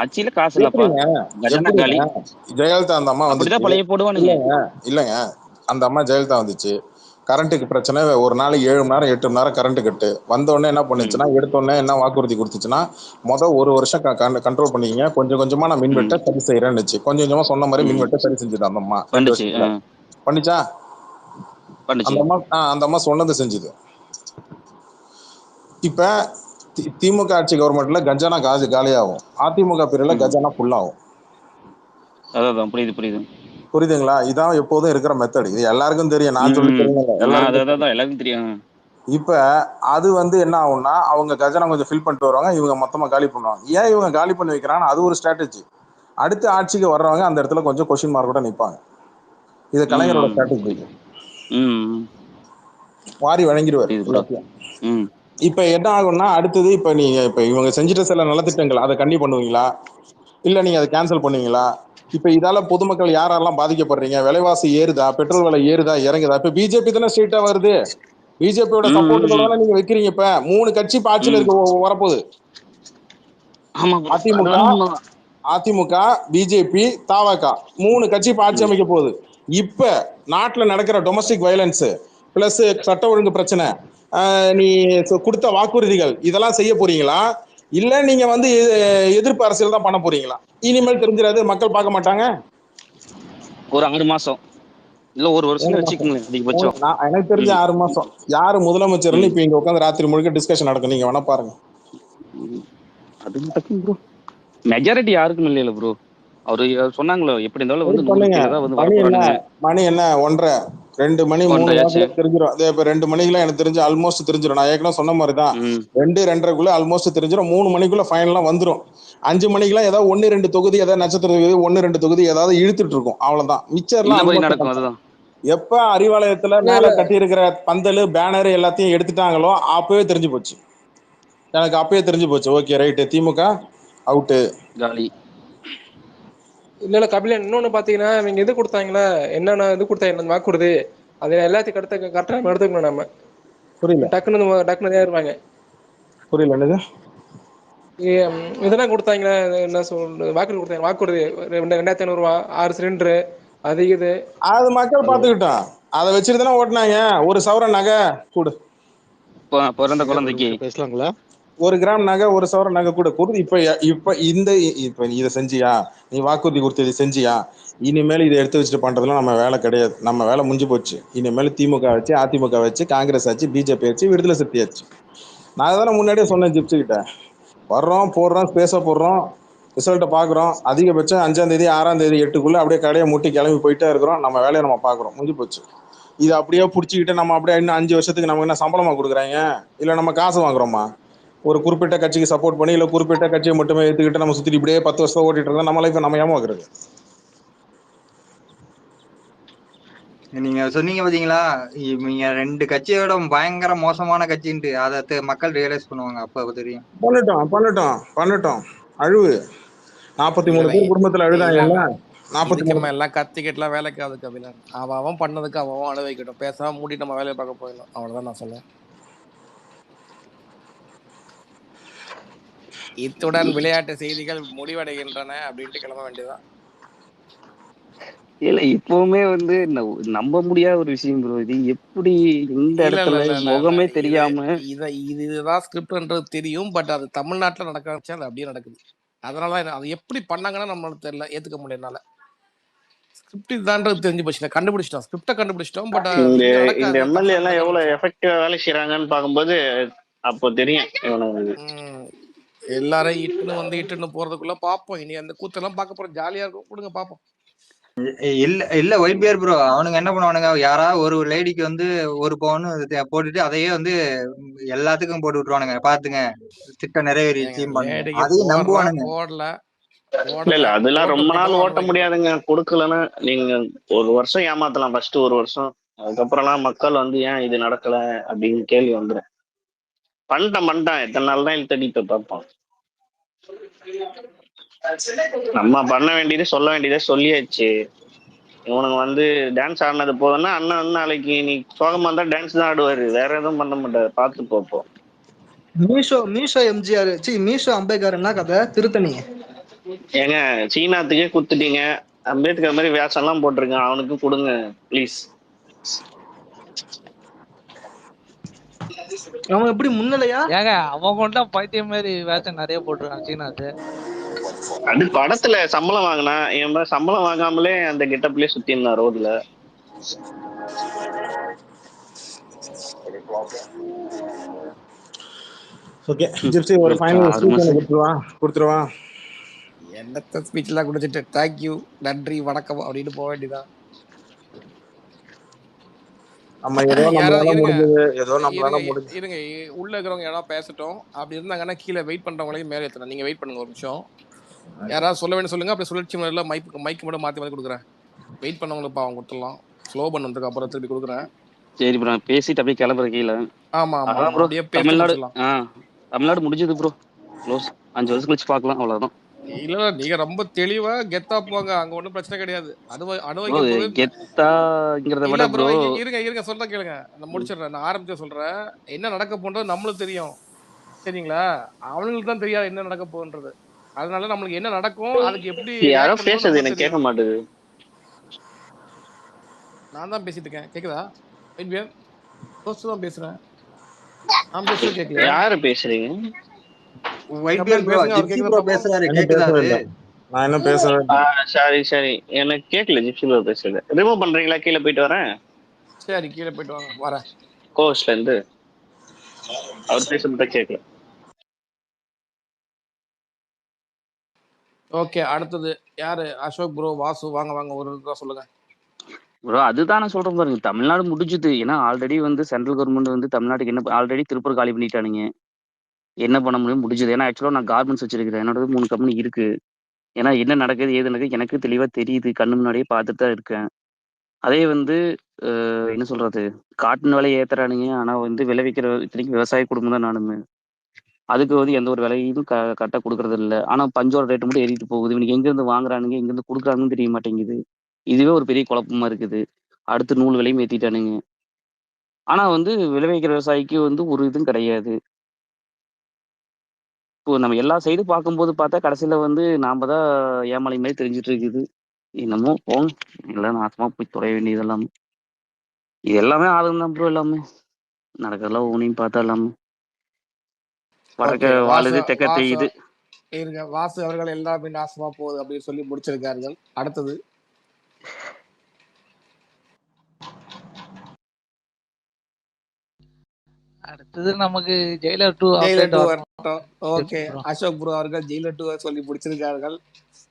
ஆட்சியில காசு இல்லப்பா, எப்படிங்க கஜானா எப்படிங்க காலி. ஜெயலலிதா அந்த அம்மா அப்படிதான் வந்துச்சு. பழைய போடுவானுங்க. இல்லைங்க இல்லைங்க அந்த அம்மா ஜெயலலிதா வந்துச்சு. கரண்ட்டுக்கு பிரச்சனை, ஒரு நாளைக்கு 7 மணி நேரம் 8 மணி நேரம் கரண்ட் கட்டு வந்த உடனே என்ன ம் பண்ணுச்சுன்னா, எடுத்த உடனே என்ன வாக்குறுதி கொடுத்துச்சுன்னா, ஒரு வருஷம் கண்ட்ரோல் பண்ணிக்கிங்க, கொஞ்சம் கொஞ்சமா நான் ம் மின்வெட்டை சரி செய்யறேன்னுச்சு. கொஞ்சம் கொஞ்சமா சொன்ன மாதிரி ம் மின்வெட்டை சரி செஞ்சுது அந்த அம்மா 2 பண்ணுச்சு. வருஷத்துல. பண்ணிச்சா? பண்ணுச்சு. அந்த அம்மா அந்த அம்மா சொன்னது செஞ்சுது. இப்ப திமுக ஆட்சி கவர்மெண்ட்ல கஜானா காலியாகும், அதிமுக பீரியட்ல ம் கஜானா ஃபுல்லாகும். அதான் புரியுது புரியுது. புரியுதுங்களா? இதான் எப்போதும் இருக்கிற மெத்தட். இது எல்லாருக்கும் தெரியும், நான் சொல்லி தெரியும், எல்லாருக்கும் தெரியும். அதான் எல்லாருக்கும் தெரியும். இப்ப அது என்ன ஆகும்னா, அவங்க கஜானா கொஞ்சம் ஃபில் பண்ணிட்டு வருவாங்க, இவங்க மொத்தமா காலி பண்ணுவாங்க. ஏன் இவங்க காலி பண்ணி வைக்கிறாங்க? அது ஒரு ஸ்ட்ராட்டஜி. அடுத்த ஆட்சிக்கு வர்றவங்க அந்த இடத்துல கொஞ்சம் கொஸ்டின் மார்க்கோட நிற்பாங்க. இது கலைஞரோட ம் ஸ்ட்ராட்டஜி. புரியுது. ம் வாரி வழங்கிடுவார் புரியுது ப்ரோ. எல்லாத்தையும். ம் இப்ப என்ன ஆகும்னா, அடுத்தது இப்ப இவங்க செஞ்சுட்ட சில நலத்திட்டங்கள் அதை கண்டி பண்ணுவீங்களா, இல்ல நீங்க அதை கேன்சல் பண்ணுவீங்களா? இப்ப இதால பொதுமக்கள் யாரெல்லாம் பாதிக்கப்படுறீங்க? விலைவாசி ஏறுதா? பெட்ரோல் விலை ஏறுதா இறங்குதா? இப்ப பிஜேபி தானே ஸ்ட்ரெயிட்டா வருது. பிஜேபியோட சப்போர்ட்டுகளோட ம் தானே நீங்க வைக்கிறீங்க. இப்ப 3 கட்சி ஆட்சியில ம் இருக்க வரப்போகுது. ஆமா ப்ரோ, அது அதிமுக வேணா உண்மைதான். அதிமுக பிஜேபி தாவக 3 கட்சி ஆட்சி ம் அமைக்க போகுது. இப்ப நாட்டுல நடக்கிற டொமஸ்டிக் வயலன்ஸ் பிளஸ் சட்ட ஒழுங்கு பிரச்சனை, நீ கொடுத்த வாக்குறுதிகள் இதெல்லாம் செய்ய போறீங்களா, இல்ல நீங்க எதிர்ப்பு அரசியல் தான் பண்ண போறீங்களா? இனிமேல் தெரிஞ்சிடாது, மக்கள் பார்க்க மாட்டாங்க. ஒரு 6 மாசம் இல்ல 1 வருஷம் 3 மாசம் வச்சுக்கோங்களேன் அதிகபட்சம். எனக்கு தெரிஞ்ச ம் 6 மாசம். யாரு முதலமைச்சர்னு ம் இப்ப இங்க உட்காந்து ராத்திரி முழுக்க டிஸ்கஷன் நடக்கும், நீங்க வேணா பாருங்க. ம். அது நடக்கும் ப்ரோ. மெஜாரிட்டி யாருக்கும் இல்லையில ப்ரோ. அவரு சொன்னாங்களோ எப்படி இருந்தாலும் வெயிட் 100 பண்ணுங்க. கீழே தான் மணி என்ன வரப்போறானுங்க. மணி என்ன 1:30, 2 மணி 3 ஒன்றையாச்சு. வாக்குல தெரிஞ்சிடும். அதே இப்ப 2 மணிக்கெல்லாம் எனக்கு தெரிஞ்சு ஆல்மோஸ்ட் தெரிஞ்சிடும். நான் ஏற்கனவே சொன்ன மாதிரி தான், ம் 2 2:30க்குள்ள ஆல்மோஸ்ட் தெரிஞ்சிடும். 3 மணிக்குள்ள ஃபைனலாம் வந்துடும். 5 மணிக்கெல்லாம் ஏதாவது 1 2 தொகுதி, ஏதாவது நட்சத்திர தொகுதி 1 2 தொகுதி ஏதாவது இழுத்துட்டு இருக்கும், அவ்வளவுதான். மிச்சர்லாம் இந்த மாதிரி ஆல்மோஸ்ட் நடக்கும் அதுதான். எப்ப அறிவாலயத்துல இல்ல மேல இல்ல கட்டி இருக்கிற பந்தல் பேனர் எல்லாத்தையும் எடுத்துட்டாங்களோ அப்பவே தெரிஞ்சு போச்சு. எனக்கு அப்பவே தெரிஞ்சு போச்சு. ஓகே ரைட்டு, திமுக அவுட்டு. காலி. இல்ல கபிலன், இன்னொன்னு பாத்தீங்கன்னா இவங்க இது கொடுத்தாங்களா, என்னென்ன இது கொடுத்தாங்க வாக்குறுதி, அது எல்லாத்தையும் கரெக்டா நம்ம எடுத்துக்கணும். நம்ம புரியல டக்குன்னு ஏறுவாங்க. புரியல என்னது? இதெல்லாம் கொடுத்தாங்களா, என்ன சொல்றது, வாக்குறுதி 2500 ரூபா 6 சிலிண்டரு அது இது. அது மக்கள் ஹலோ, பார்த்துக்கிட்டோம். அதை வச்சுட்டு தானே ஓட்டினாங்க. 1 சவரன் நகை கொடு, பிறந்த ஐயா ஒரு குழந்தைக்கு நிமிஷம் பேசலாங்களா? 1 கிராம் நகை 1 சவரன் நகை கொடு. இப்ப இப்ப இப்ப நீ இதை செஞ்சியா, நீ வாக்குறுதி கொடுத்து செஞ்சியா, இனிமேல் இதை எடுத்து வச்சுட்டு பண்றதுலாம் நம்ம வேலை கிடையாது. நம்ம வேலை முடிஞ்சு போச்சு. இனிமேல் திமுக வச்சு, அதிமுக வச்சு, காங்கிரஸ் ஆச்சு, பிஜேபி ஆச்சு, விடுதலை சிறுத்தை ஆச்சு. நான் தானே முன்னாடியே சொன்னேன் ஜிப்ஸு கிட்ட, வர்றோம் போடுறோம் ஸ்பேஸ போடுறோம், ரிசல்ட்டை பாக்குறோம். அதிகபட்சம் 5ஆம் தேதி 6ஆம் தேதி 8க்குள்ள அப்படியே கடையை முட்டி கிளம்பி போயிட்டே இருக்கிறோம். நம்ம வேலையை நம்ம பாக்குறோம், முடிஞ்சு போச்சு. இது அப்படியே பிடிச்சிக்கிட்டு நம்ம அப்படியே இன்னும் 5 வருஷத்துக்கு நமக்கு என்ன சம்பளமா கொடுக்குறாங்க, இல்ல நம்ம காசு வாங்குறோமா? ஒரு குறிப்பிட்ட கட்சிக்கு சப்போர்ட் பண்ணி, இல்ல குறிப்பிட்ட கட்சியை மட்டுமே ஏத்துக்கிட்டு நம்ம சுத்தி இப்படியே 10 வருஷம் ஓட்டிட்டு இருந்தா நம்ம லைஃப் நம்ம ஏமாக்குறது. நீங்க சொன்னீங்க பாத்தீங்களா, நீங்க 2 கட்சியோட பயங்கர மோசமான கட்சின்ட்டு, அதை மக்கள் ரியலைஸ் பண்ணுவாங்க, அப்ப தெரியும். பண்ணட்டும் அழுவு. 43 இல்ல பேர் குடும்பத்துல இல்ல அழுதாங்கல்ல. இதுக்கு 43 மேல கத்திக்கிட்டுலாம் வேலைக்கு ஆகுது கபிலன். அவன் பண்ணதுக்கு அவன் அனுபவிக்கட்டும். பேசாம மூடி நம்ம வேலையை பார்க்க போயிடலாம், அவ்வளவுதான் நான் சொல்லுவேன். இத்துடன் விளையாட்டு செய்திகள் முடிவடைகின்றன அப்படின்ட்டு கிளம்ப வேண்டியதுதான். இல்ல இப்பவுமே நம்ப முடியாத ஒரு விஷயம் ப்ரோ. இது எப்படி இந்த இல்ல இல்ல இடத்துல இல்ல இல்ல இல்ல முகமே இது தெரியாம இதுதான் ஸ்கிரிப்ட்ன்றது தெரியும். பட் அது தமிழ்நாட்டுல நடக்க வச்சா அது அப்படியே நடக்குது. அதனால அது எப்படி பண்ணாங்கன்னா நம்மளுக்கு தெரியல, ஏத்துக்க முடியல. ஸ்கிரிப்ட் இதுதான்றது தெரிஞ்சு போச்சு, கண்டுபிடிச்சிட்டோம், ஸ்கிரிப்டை கண்டுபிடிச்சிட்டோம். பட் இந்த இங்க இந்த நடக்காது, எம்எல்ஏ தமிழ்நாட்டுல எல்லாம் தான் எவ்வளவு நடக்கும். எஃபெக்டிவா வேலை செய்யறாங்கன்னு பார்க்கும்போது அப்போ தெரியும் இவனுக்கு. எல்லாரும் இட்டுன்னு போறதுக்குள்ள பாப்போம். இனி அந்த கூத்தெல்லாம் பார்க்க போறோம், ஜாலியா இருக்கும், கொடுங்க பாப்போம். இல்ல ஒயிட் பியர் ப்ரோ, அவனுங்க என்ன பண்ணுவானுங்க, யாராவது ஒரு லேடிக்கு ஒரு பவுன் போட்டுட்டு அதையே எல்லாத்துக்கும் போட்டு விட்டுருவானுங்க, பாத்துங்க திட்டம் நிறைவேறிச்சு. லேடிக்கு அதையும் போடுற நம்புவானுங்க. போடல இல்ல அதெல்லாம் ரொம்ப நாள் போட்டவன் ஓட்ட அனுபவிக்கட்டும். முடியாதுங்க. கொடுக்கலன்னா நீங்க 1 வருஷம் ஏமாத்தலாம், ஃபர்ஸ்ட் 1 வருஷம். அதுக்கப்புறம்லாம் மக்கள் ஏன் இது நடக்கல அப்படின்னு கேள்வி வந்துடும். பண்ணிட்டான் எத்தனை நாள் தான் இழுத்தடிட்டு பார்ப்போம். நம்ம பண்ண வேண்டியது சொல்ல வேண்டியதை சொல்லியாச்சு. இவனுங்க டான்ஸ் ஆடினது போதுன்னா அண்ணன் நாளைக்கு நீ சோகமா இருந்தா டான்ஸ் தான் ஆடுவாரு, வேற எதுவும் பண்ண மாட்டாரு. பார்த்து போப்போம். மீஷோ எம்ஜிஆர் மீஷோ அம்பேத்கர் என்ன கதை, திருத்தணி ஏங்க சீனாத்துக்கே குத்துட்டீங்க, அம்பேத்கர் மாதிரி வேஷம் எல்லாம் போட்டிருக்கான், அவனுக்கு கொடுங்க ப்ளீஸ். அவன் எப்படி முன்னலையா? ஏங்க அவன் கொண்டா பைத்தியம் மாதிரி வேஷம் நிறைய போட்டிருக்கான் சீனாத்து. அது படத்துல சம்பளம் வாங்கினா, என் சம்பளம் வாங்காமலே அந்த கெட்டப்லயே சுத்தி இருந்தான் ரோட்ல. ஓகே ஜிப்சி ஒரு ஃபைனல் ஸ்பீச் கொடுத்துருவா. என்னத்த ஸ்பீச் எல்லாம் கொடுத்துட்டு தேங்க்யூ நன்றி வணக்கம் அப்படின்னு போக வேண்டியதான். நம்ம ஏதோ நம்மளால முடிஞ்சது, ஏதோ நம்மளால முடிஞ்சது. இருங்க உள்ள இருக்கிறவங்க யாராவது பேசட்டும். அப்படி இருந்தாங்கன்னா கீழே வெயிட் பண்றவங்களையும் மேலே ஏற்றணும். நீங்க வெயிட் பண்ணுங்க ஒரு நிமிஷம். யாராவது சொல்ல வேணும் சொல்லுங்க. அப்படி சுழற்சி முறையில மைக்கு மட்டும் மாத்தி மாத்தி கொடுக்குறேன். வெயிட் பண்ணவங்களுக்கு அவங்க கொடுத்துடலாம். ஸ்லோ பண்ணதுக்கு அப்புறம் திருப்பி கொடுக்குறேன். சரி ப்ரோ, பேசிட்டு அப்படியே கிளம்புற கீழே. ஆமா ஆமா ப்ரோ, தமிழ்நாடு முடிஞ்சது ப்ரோ. க்ளோஸ். 5 வருஷம் கழிச்சு பார்க்கலாம், அவ்வளவுதான். இல்ல நீங்க ரொம்ப தெளிவா கெத்தா போங்க, அங்க ஒண்ணும் பிரச்சனை கிடையாது. அனுபவிக்க கெத்தாங்கிறத விட ப்ரோ, இருங்க சொல்ற கேளுங்க, நான் முடிச்சிடுறேன். நான் ஆரம்பிச்சு சொல்றேன். என்ன நடக்க போன்றது நம்மளுக்கு தெரியும், சரிங்களா? அவங்களுக்கு தான் தெரியாது என்ன நடக்க போன்றது. அதனால நம்மளுக்கு என்ன நடக்கும், அதுக்கு எப்படி யாரோ பேசுறது எனக்கு கேட்க மாட்டேது. நான் தான் பேசிட்டு இருக்கேன், கேக்குதா? தான் பேசுறேன். நான் பேசுறது கேட்கல. யாரு பேசுறீங்க? சரி எனக்கு கேட்கல. ஜிப்சி ப்ரோ பேசுறது ரிமூவ் பண்றீங்களா? கீழே போயிட்டு வரேன். சரி கீழே போயிட்டு வாங்க, வரேன். கோஸ்ட்ல இருந்து அவர் பேசுறது கேட்கல. ஓகே, அடுத்தது யாரு? அசோக் ப்ரோ, வாசு, வாங்க வாங்க ஒரு தான் சொல்லுங்க ப்ரோ. அதுதான் நான் சொல்றேன் பாருங்க, தமிழ்நாடு முடிஞ்சுது. ஏன்னா ஆல்ரெடி வந்து சென்ட்ரல் கவர்மெண்ட் வந்து தமிழ்நாட்டுக்கு என்ன ஆல்ரெடி திருப்பூர் காலி பண்ணிட்டானுங்க. என்ன பண்ண முடியும், முடிஞ்சது. ஏன்னா ஆக்சுவலா நான் கார்மெண்ட்ஸ் வச்சிருக்கிறேன், என்னோட 3 கம்பெனி இருக்கு. ஏன்னா என்ன நடக்குது ஏது நடக்குது எனக்கு தெளிவா தெரியுது, கண்ணு முன்னாடியே பார்த்துட்டு தான் இருக்கேன். அதே வந்து என்ன சொல்றது, காட்டின் விலை ஏத்துறானுங்க. ஆனா வந்து விளைவிக்கிற இத்தனைக்கும் விவசாய குடும்பம் தான் நானுமே. அதுக்கு வந்து எந்த ஒரு விலையும் கரெக்டாக கொடுக்கறது இல்லை. ஆனா பஞ்சோட ரேட்டு மட்டும் ஏறிட்டு போகுது. இவனுக்கு எங்கேருந்து வாங்குறானுங்க, எங்கேருந்து கொடுக்குறாங்கன்னு தெரிய மாட்டேங்குது. இதுவே ஒரு பெரிய குழப்பமா இருக்குது. அடுத்து நூல் விலையும் ஏத்திட்டானுங்க. ஆனா வந்து விளைவிக்கிற விவசாயிக்கு வந்து ஒரு இதுவும் கிடையாது. இப்போ நம்ம எல்லா சைடு பார்க்கும்போது பார்த்தா கடைசியில வந்து நாம தான் ஏமாளி மாதிரி தெரிஞ்சிட்டு இருக்குது. என்னமோ போங்க, எல்லாம் நாசமா போய் தொலைய வேண்டியது எல்லாமே. இது எல்லாமே ஆளுங்க தான் ப்ரோ. எல்லாமே நடக்கிறதெல்லாம் ஒவ்வொன்றையும் பார்த்தா எல்லாமே வடக்க வாழுது தெற்க தெரியுது. இருங்க, வாசு அவர்கள் எல்லாமே நாசமா போகுது அப்படின்னு சொல்லி முடிச்சிருக்கார்கள். அடுத்தது நமக்கு ஜெயிலர் 2 வரட்டும். ஓகே, அசோக் ப்ரோ அவர்கள் ஜெயிலர் 2 சொல்லி முடிச்சிருக்கார்கள்.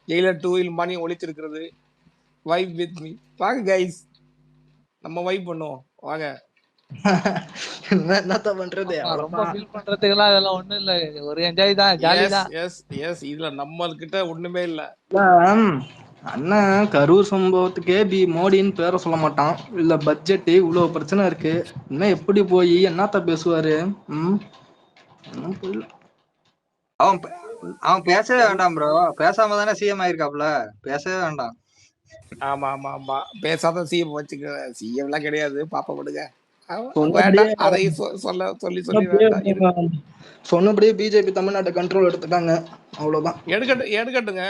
ஜெயிலர் 2 மணி ஒழிச்சிருக்கிறது. Vibe with me. வாங்க கைஸ், நம்ம வைப் பண்ணுவோம், வாங்க. என்னத்த பண்றது, ரொம்ப ஃபீல் பண்றதுக்குலாம் இதெல்லாம் ஒண்ணும் இல்ல, ஒரு என்ஜாய் தான், ஜாலி தான். எஸ் இதுல நம்ம கிட்ட ஒண்ணுமே இல்ல. அண்ணன் கரூர் சம்பவத்துக்கே மோடின்னு பேரை சொல்ல மாட்டான். இல்ல பட்ஜெட் இவ்வளவு பிரச்சனை இருக்கு, இன்னும் எப்படி போய் என்னத்த பேசுவாரு? அவன் பேசவே வேண்டாம் ப்ரோ. பேசாம தானே சிஎம் ஆயிருக்காப்ல, பேசவே வேண்டாம். ஆமா ஆமா ஆமா, பேசாத சிஎம் வச்சுக்க. சிஎம் எல்லாம் கிடையாது, பாப்பா விடுங்க. சொன்னபடியே பிஜேபி தமிழ்நாட்டை கண்ட்ரோல் எடுத்துட்டாங்க, அவ்வளவுதான். எடுக்கட்டுங்க,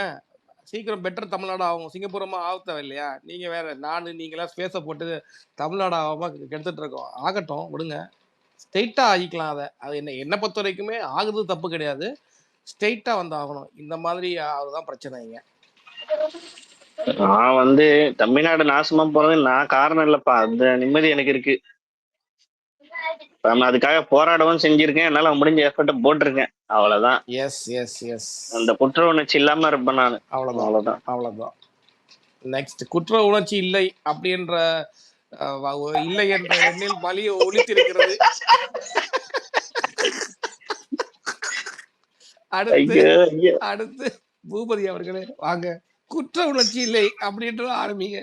சீக்கிரம் பெட்டர் தமிழ்நாடு ஆகும். சிங்கப்பூரமா ஆகத்தவ இல்லையா? நீங்க வேற, நீங்களா ஸ்பேஸை போட்டு தமிழ்நாடு ஆகாம கெடுத்துட்டு இருக்கோம். ஆகட்டும், விடுங்க. ஸ்ட்ரெயிட்டா ஆகிக்கலாம். அது என்ன பொறுத்த வரைக்குமே ஆகுது தப்பு கிடையாது, ஸ்ட்ரெயிட்டா வந்து ஆகணும். இந்த மாதிரி அதுதான் பிரச்சனைங்க. நான் வந்து தமிழ்நாடு நாசமா போறது நான் காரணம் இல்லப்பா. அந்த நிம்மதி எனக்கு இருக்கு. நம்ம அதுக்காக போராடவும் செஞ்சிருக்கேன், என்னால முடிஞ்ச எஃபர்ட்டை போட்டிருக்கேன், அவ்வளவுதான். அந்த குற்ற உணர்ச்சி இல்லாம இருப்பேன் நான், அவ்வளவுதான். நெக்ஸ்ட், குற்ற உணர்ச்சி இல்லை அப்படின்ற இல்லை என்ற எண்ணில் பலியை ஒழித்திருக்கிறது. அடுத்து பூபதி அவர்களே வாங்க. குற்ற உணர்ச்சி இல்லை அப்படின்ற ஆரம்பிங்க.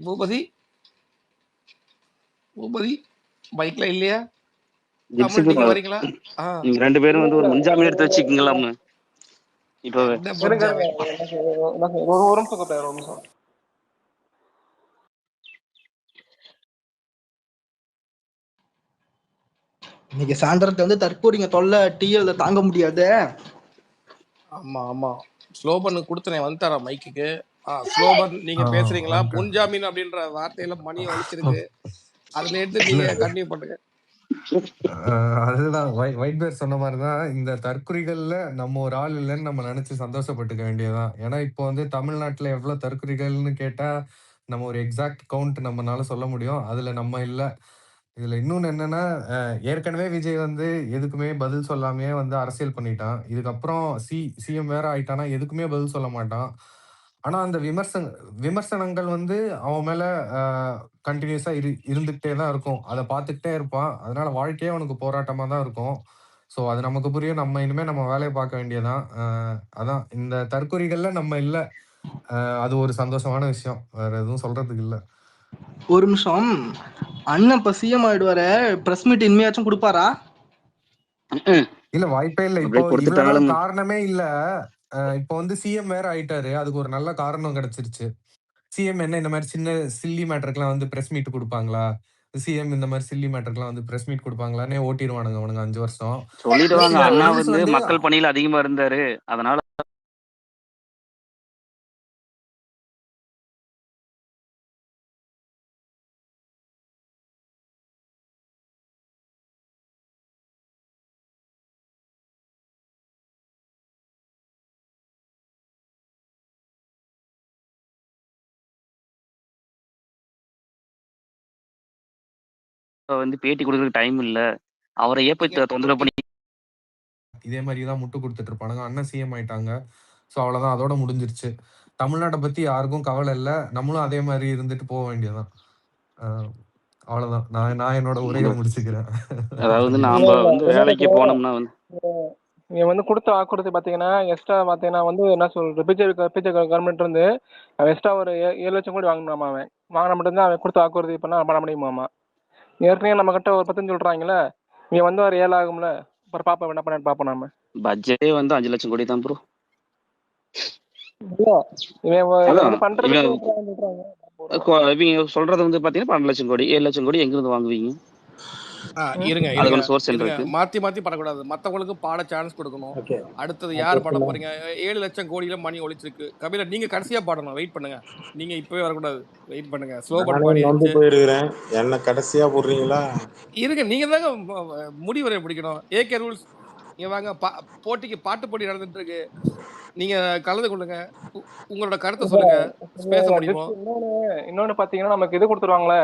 பூபதி பைக்ல இல்லையா? வரீங்களா? நீங்க 2 பேரும் வந்து ஒரு முன்ஜாமீன் எடுத்து வச்சுக்கீங்களாம் இப்போ. ஒரு நிமிஷம். இன்னைக்கு சாயந்தரத்துல வந்து தற்கூரிங்க தொல்லை டிஎல்ல தாங்க முடியாது. ஆமா ஆமா, ஸ்லோபன் கொடுத்தனே வந்துட்டாரா மைக்குக்கு? ஸ்லோபன் நீங்க பேசுறீங்களா? வந்துட்டேன். முன்ஜாமீன் அப்படின்ற வார்த்தையில மணியை ஒழிச்சிருக்கு, அதுல எடுத்து இல்ல நீங்க கண்டினியூ பண்ணுங்க. அதுதான் ஒயிட் பேர் சொன்ன மாதிரிதான், இந்த தற்குறிகள்ல நம்ம ஒரு ஆள் இல்லைன்னு நம்ம நினைச்சு சந்தோஷப்பட்டுக்க வேண்டியதுதான். ஏன்னா இப்போ வந்து தமிழ்நாட்டுல எவ்வளவு தற்குறிகள்னு கேட்டா நம்ம ஒரு எக்ஸாக்ட் கவுண்ட் நம்மனால சொல்ல முடியும். அதுல நம்ம இல்ல. இதுல இன்னொன்னு என்னன்னா, ஏற்கனவே விஜய் வந்து எதுக்குமே பதில் சொல்லாமயே வந்து அரசியல் பண்ணிட்டான். இதுக்கப்புறம் சிஎம் வேற ஆயிட்டானா எதுக்குமே பதில் சொல்ல மாட்டான். ஆனா அந்த விமர்சனங்கள் வந்து அவன் மேல கண்டினியூஸா இருந்துகிட்டே தான் இருக்கும். அதை பார்த்துக்கிட்டே இருப்பான். அதனால வாழ்க்கையே அவனுக்கு போராட்டமா தான் இருக்கும். ஸோ அது நமக்கு புரியும். நம்ம இனிமே நம்ம வேலையை பார்க்க வேண்டியதான். அதான் இந்த தற்குறிகள்ல நம்ம இல்ல. அது ஒரு சந்தோஷமான விஷயம். வேற எதுவும் சொல்றதுக்கு இல்ல. ஒரு நிமிஷம், அண்ணன் இப்ப சிஎம் ஆயிடுவாரு, பிரஸ் மீட் இனிமையாச்சும் கொடுப்பாரா? இல்ல, வாய்ப்பே இல்ல. இப்போ அப்படியே இவ்வளவு நாள் கொடுத்துட்டாலும் காரணமே இல்ல. இப்போ வந்து சிஎம் வேற ஆயிட்டாரு. அதுக்கு ஒரு நல்ல காரணம் கிடைச்சிருச்சு. சிஎம் என்ன இந்த மாதிரி சின்ன சில்லி மேட்டருக்குலாம் வந்து பிரஸ் மீட் கொடுப்பாங்களா? சிஎம் இந்த மாதிரி சில்லி மேட்டருக்குலாம் வந்து பிரஸ் மீட் கொடுப்பாங்களான்னே ஓட்டிடுவானுங்க அவனுங்க 5 வருஷம். சொல்லிடுவாங்க. சில அண்ணா நியூஸ் வந்து வந்து மக்கள் பணியில அதிகமா இருந்தாரு, அதனால வந்து பேட்டி கொடுக்கறதுக்கு டைம் இல்ல, அவரை போய் தொந்தரவு பண்ணி இதே மாதிரி தான் முட்டு கொடுத்துட்டு இருப்பானுங்க. அண்ணன் சிஎம் ஆயிட்டாங்க. ஸோ அவ்வளவுதான், அதோட முடிஞ்சிருச்சு. தமிழ்நாட்டை பத்தி யாருக்கும் கவலை இல்ல. நம்மளும் அதே மாதிரி இருந்துட்டு போக வேண்டியதுதான். அவ்வளவுதான். நான் என்னோட உரையை முடிச்சுக்கிறேன். அதாவது இல்ல நாம இல்ல வந்து என்னோட வேலைக்கு போனோம்னா வந்து நீங்க வந்து கொடுத்த வாக்குறுதி பாத்தீங்கன்னா எக்ஸ்ட்ரா பாத்தீங்கன்னா வந்து என்ன சொல்றது, பிஜேபி கவர்மெண்ட் இருந்து எக்ஸ்ட்ரா ஒரு 7 லட்சம் கோடி வாங்கினாமா. அவன் வாங்கின மட்டும்தான் அவன் கொடுத்த வாக்குறுதி பண்ண பண்ண முடியுமாமா. ஏற்கனவே நம்ம கிட்ட ஒரு 10 சொல்றாங்கல்ல, நீங்க வந்து ஒரு 7 ஆகும்ல, அப்புறம் பாப்போம் என்ன பண்ண பாப்போம் நாம. பட்ஜெட்டே வந்து 5 லட்சம் கோடி தான் ப்ரோ. இல்ல இவன் அதான் வந்து பண்றதுக்கு இவன் சொல்றாங்க. இவங்க சொல்றது வந்து பாத்தீங்கன்னா 12 லட்சம் கோடி 7 லட்சம் கோடி எங்க இருந்து வாங்குவீங்க? இருங்க இருங்க அதுக்கான சோர்ஸ் இருங்க, இருக்கு. மாத்தி பண்ணக்கூடாது. மத்தவங்களுக்கு பாட சான்ஸ் கொடுக்கணும். ஓகே அடுத்தது யார் பாட போறீங்க? 7 லட்சம் கோடியில மணி ஒழிச்சிருக்கு. கபில நீங்க கடைசியா பாடணும், வெயிட் பண்ணுங்க. நீங்க இப்பவே வரக்கூடாது, வெயிட் பண்ணுங்க. ஸ்லோபன் நானே நொந்து பாடியாச்சு. போயிருக்கிறேன். என்ன கடைசியா போடுறீங்களா? இருங்க, நீங்க தாங்க முடிவரை பிடிக்கணும். ஏகே ரூல்ஸ் இங்க வாங்க. போட்டிக்கு பாட்டு போட்டி நடந்துட்டு இருக்கு, நீங்க கலந்து கொள்ளுங்க. உங்களோட கருத்தை சொல்லுங்க, பேச முடியுமோ? இன்னொன்னு பாத்தீங்கன்னா நமக்கு இது கொடுத்துருவாங்களே,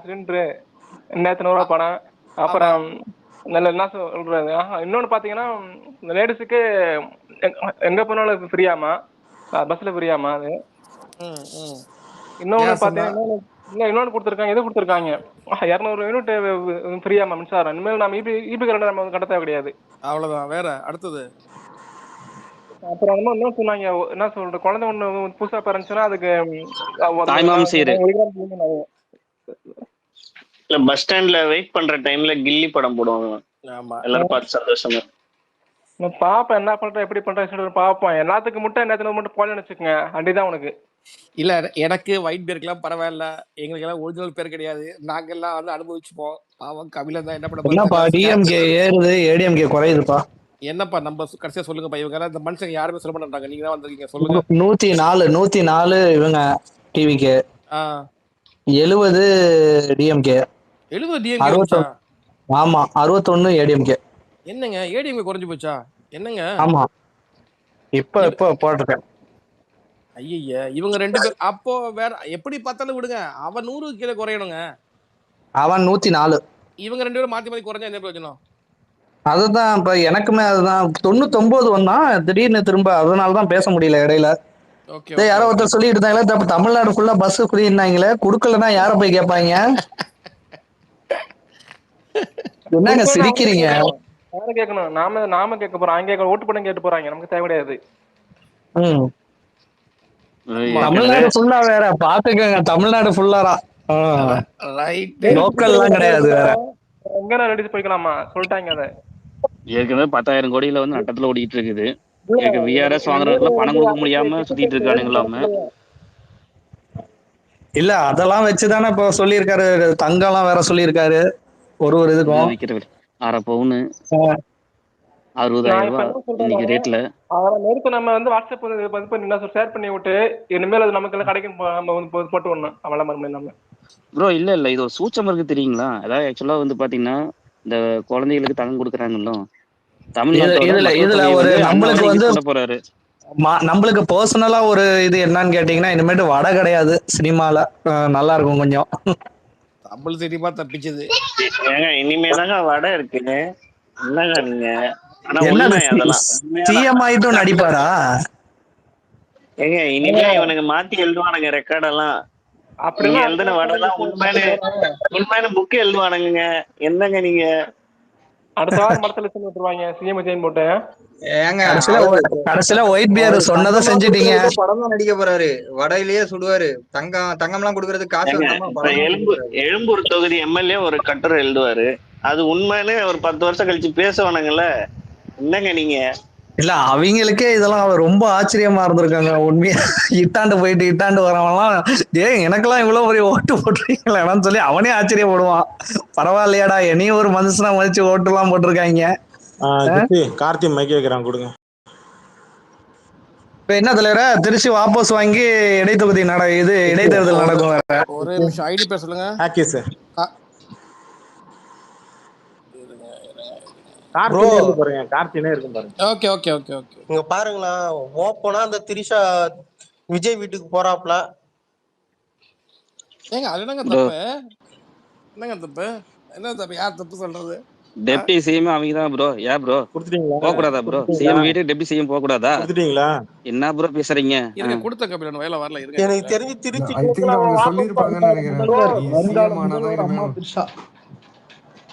சிலிண்டரு 2500 பணம். அப்புறம் நல்ல என்ன சொல்றது, இன்னொன்னு பாத்தீங்கன்னா இந்த லேடிஸுக்கு எங்க போனாலும் ஃப்ரீயாமா, பஸ்ல ஃப்ரீயாமா அது. இன்னொன்னு பாத்தீங்கன்னா இன்னொன்னு கொடுத்துருக்காங்க, இது கொடுத்துருக்காங்க 200 யூனிட் ஃப்ரீயாமா மின்சாரம். இனிமேல் நம்ம இபி கரண்ட் நம்ம கட்ட தேவை கிடையாது. அவ்வளவுதான். வேற அடுத்தது அப்புறம் என்ன சொன்னாங்க, என்ன சொல்ற, குழந்தை ஒண்ணு புதுசா பிறந்துச்சுன்னா அதுக்கு தாய்மாமன் சீரு. பஸ் ஸ்டாண்ட்ல வெயிட் பண்ற டைம்ல கில்லி படம் போடுவாங்க, எல்லாரும் பார்த்து சந்தோஷமா. பாப்பேன் என்ன பண்றேன் எப்படி பண்றேன் பாப்போம். எல்லாத்துக்கும் மட்டும் என்ன மட்டும் போல வச்சுக்கோங்க, அண்டிதான் உனக்கு. இல்ல எனக்கு ஒயிட் பேருக்குலாம் பரவாயில்ல, எங்களுக்கு எல்லாம் ஒரிஜினல் பேர் கிடையாது, நாங்க எல்லாம் வந்து அனுபவிச்சுப்போம். பாவம் கபில தான் என்ன என்னப்பா டிஎம்கே ஏறுது ஏடிஎம்கே குறையுதுப்பா. என்னப்பா நம்ம கடைசியா சொல்லுங்கப்பா. இவங்க இந்த மனுஷங்க யாருமே சொல்ல மாட்டாங்க, நீங்க தான் வந்திருக்கீங்க, சொல்லுங்க. 104 இவங்க டிவிக்கு, 70 டிஎம்கே. 70 டிஎம்கே? ஆமா 61 ஏடிஎம்கே. என்னங்க ஏடிஎம்கே குறைஞ்சு போச்சா? என்னங்க? ஆமா இப்ப போட்டிருக்கேன். ஐயா இவங்க 2 பேர் அப்போ வேற எப்படி பார்த்தாலும் விடுங்க, அவன் 100 கீழே குறையணுங்க, அவன் 104. இவங்க 2 பேரும் மாத்தி குறைஞ்சா என்ன பிரயோஜனம்? அதுதான் இப்ப எனக்குமே அதுதான் 99 வந்தான் திடீர்னு திரும்ப, அதனாலதான் பேச முடியல இடையில. யாரோ ஒருத்தர் சொல்லிட்டு இருந்தாங்களே தமிழ்நாடு ஃபுல்லா பஸ் ஃப்ரீன்னாங்களே, குடுக்கலன்னா யார போய் கேட்பாங்க? என்னங்க சிரிக்கிறீங்க? யாரும் கேட்கணும், நாம கேட்க போறோம், அங்க ஓட்டு பண்ண கேட்டு போறாங்க, நமக்கு தேவை கிடையாது. தமிழ்நாடு ஃபுல்லா வேற பாத்துக்கங்க, தமிழ்நாடு ஃபுல்லாரா லோக்கல்லாம் கிடையாது வேற. எங்க ரெடி போய்க்கலாமா சொல்லிட்டாங்க. அதை ஏற்கனவே 10,000 கோடியில வந்து நட்டத்துல ஓடிட்டு இருக்குது. விஆர்எஸ் வாங்குறதுல பணம் கொடுக்க முடியாம சுத்திட்டு இருக்கானுங்களாம. இல்ல அதெல்லாம் வச்சுதானே இப்ப சொல்லியிருக்காரு, தங்கம்லாம் வேற சொல்லியிருக்காரு ஒரு இதுக்கும். 1/2 பவுனு நான் 60,000 இப்ப ரூபா என்ன சொல்றேன் இன்னைக்கு ரேட்ல. அதெல்லாம் நேருக்கு நம்ம வந்து வாட்ஸ்அப் இது பண்ணி ஷேர் பண்ணி விட்டு இனிமேல் அது நமக்கு எல்லாம் கடைக்கும் நம்ம வந்து போட்டு விடணும் அவள மறுபடியும் நம்ம. ப்ரோ இல்ல இது ஒரு சூச்சம் இருக்கு தெரியுங்களா? அதாவது ஆக்சுவலா வந்து பாத்தீங்கன்னா இந்த குழந்தைகளுக்கு தங்கம் கொடுக்குறாங்கல்ல, தமிழ்நாட்டோட இதுல மக்கள் இதுல தொகை ஒரு வந்து அண்ணன் நம்மளுக்கு வந்து வந்து இன்க்ரீஸ் பண்ண போறாரு. நம்மளுக்கு பர்சனலா ஒரு இது என்னன்னு கேட்டீங்கன்னா, இனிமேட்டு வடை கிடையாது சினிமால. நல்லா இருக்கும் கொஞ்சம். தமிழ் சினிமா தப்பிச்சது. ஏங்க இனிமேதாங்க வடை இருக்குன்னு என்னங்க நீங்க? ஆனா என்னது உண்மை அதெல்லாம் உண்மையான சிஎம் ஆயிட்டும் நடிப்பாரா? ஏங்க இனிமே இவனுக்கு மாத்தி எழுதுவானுங்க ரெக்கார்ட் எல்லாம். நீங்க அப்படிலாம் எழுதின வடெல்லாம் உண்மையான புக்கு எழுதுவானுங்க. என்னங்க நீங்க? அடுத்த வாரம் படத்துல சொல்லி விட்டுருவாங்க சிஎம் ஜெயின் போட்டு. ஏங்க கடைசியில ஒயிட் பியர் சொன்னதை செஞ்சுட்டீங்க. படம் தான் நடிக்க போறாரு, வடையிலேயே சுடுவாரு. தங்கம் எல்லாம் கொடுக்கறதுக்கு காசு வேண்டாமா? எழும்பூர் தொகுதி எம்எல்ஏ ஒரு கட்டுரை எழுதுவாரு, அது உண்மைன்னு ஒரு 10 வருஷம் கழிச்சு பேசுவானுங்கல்ல. என்னங்க நீங்க? இல்ல அவங்களுக்கே இதெல்லாம் ரொம்ப ஆச்சரியமா இருந்திருக்காங்க உண்மையா. இட்டாண்டு போயிட்டு இட்டாண்டு வரவெல்லாம் எனக்கெல்லாம் இவ்வளவு பெரிய ஓட்டு போட்டிருக்கீங்களான்னு சொல்லி அவனே ஆச்சரியப்படுவான். பரவாயில்லையாடா என்னையும் ஒரு மனுஷனா மதிச்சு ஓட்டு எல்லாம் போட்டிருக்காங்க. கார்த்தி மைக் வைக்கிறான் கொடுங்க. இப்ப என்ன தலைவர திருச்சி வாபஸ் வாங்கி இடைத்தொகுதி இடைத்தேர்தல் நடக்கும். ஒரே நிமிஷம் ஐடி பேர் சொல்லுங்க. Okay okay okay okay. இங்க பாருங்களா ஓப்பனா அந்த திரிஷா விஜய் வீட்டுக்கு போறாப்ல. ஏங்க அது என்னங்க தப்பு? என்னங்க தப்பு? என்ன தப்பு? யார் தப்பு சொல்றது? டெப்டி சிஎம் அவங்க தான் ப்ரோ. ஏன் ப்ரோ போக கூடாதா ப்ரோ? சிஎம் வீட்டுக்கு டெப்டி சிஎம் போக கூடாதா? என்ன ப்ரோ பேசுறீங்க? இருங்க கொடுத்த கபிலன் வேலை வரல. இருங்க எனக்கு தெரிஞ்சு திருச்சி சொல்லிருப்பாங்கன்னு நினைக்கிறேன்.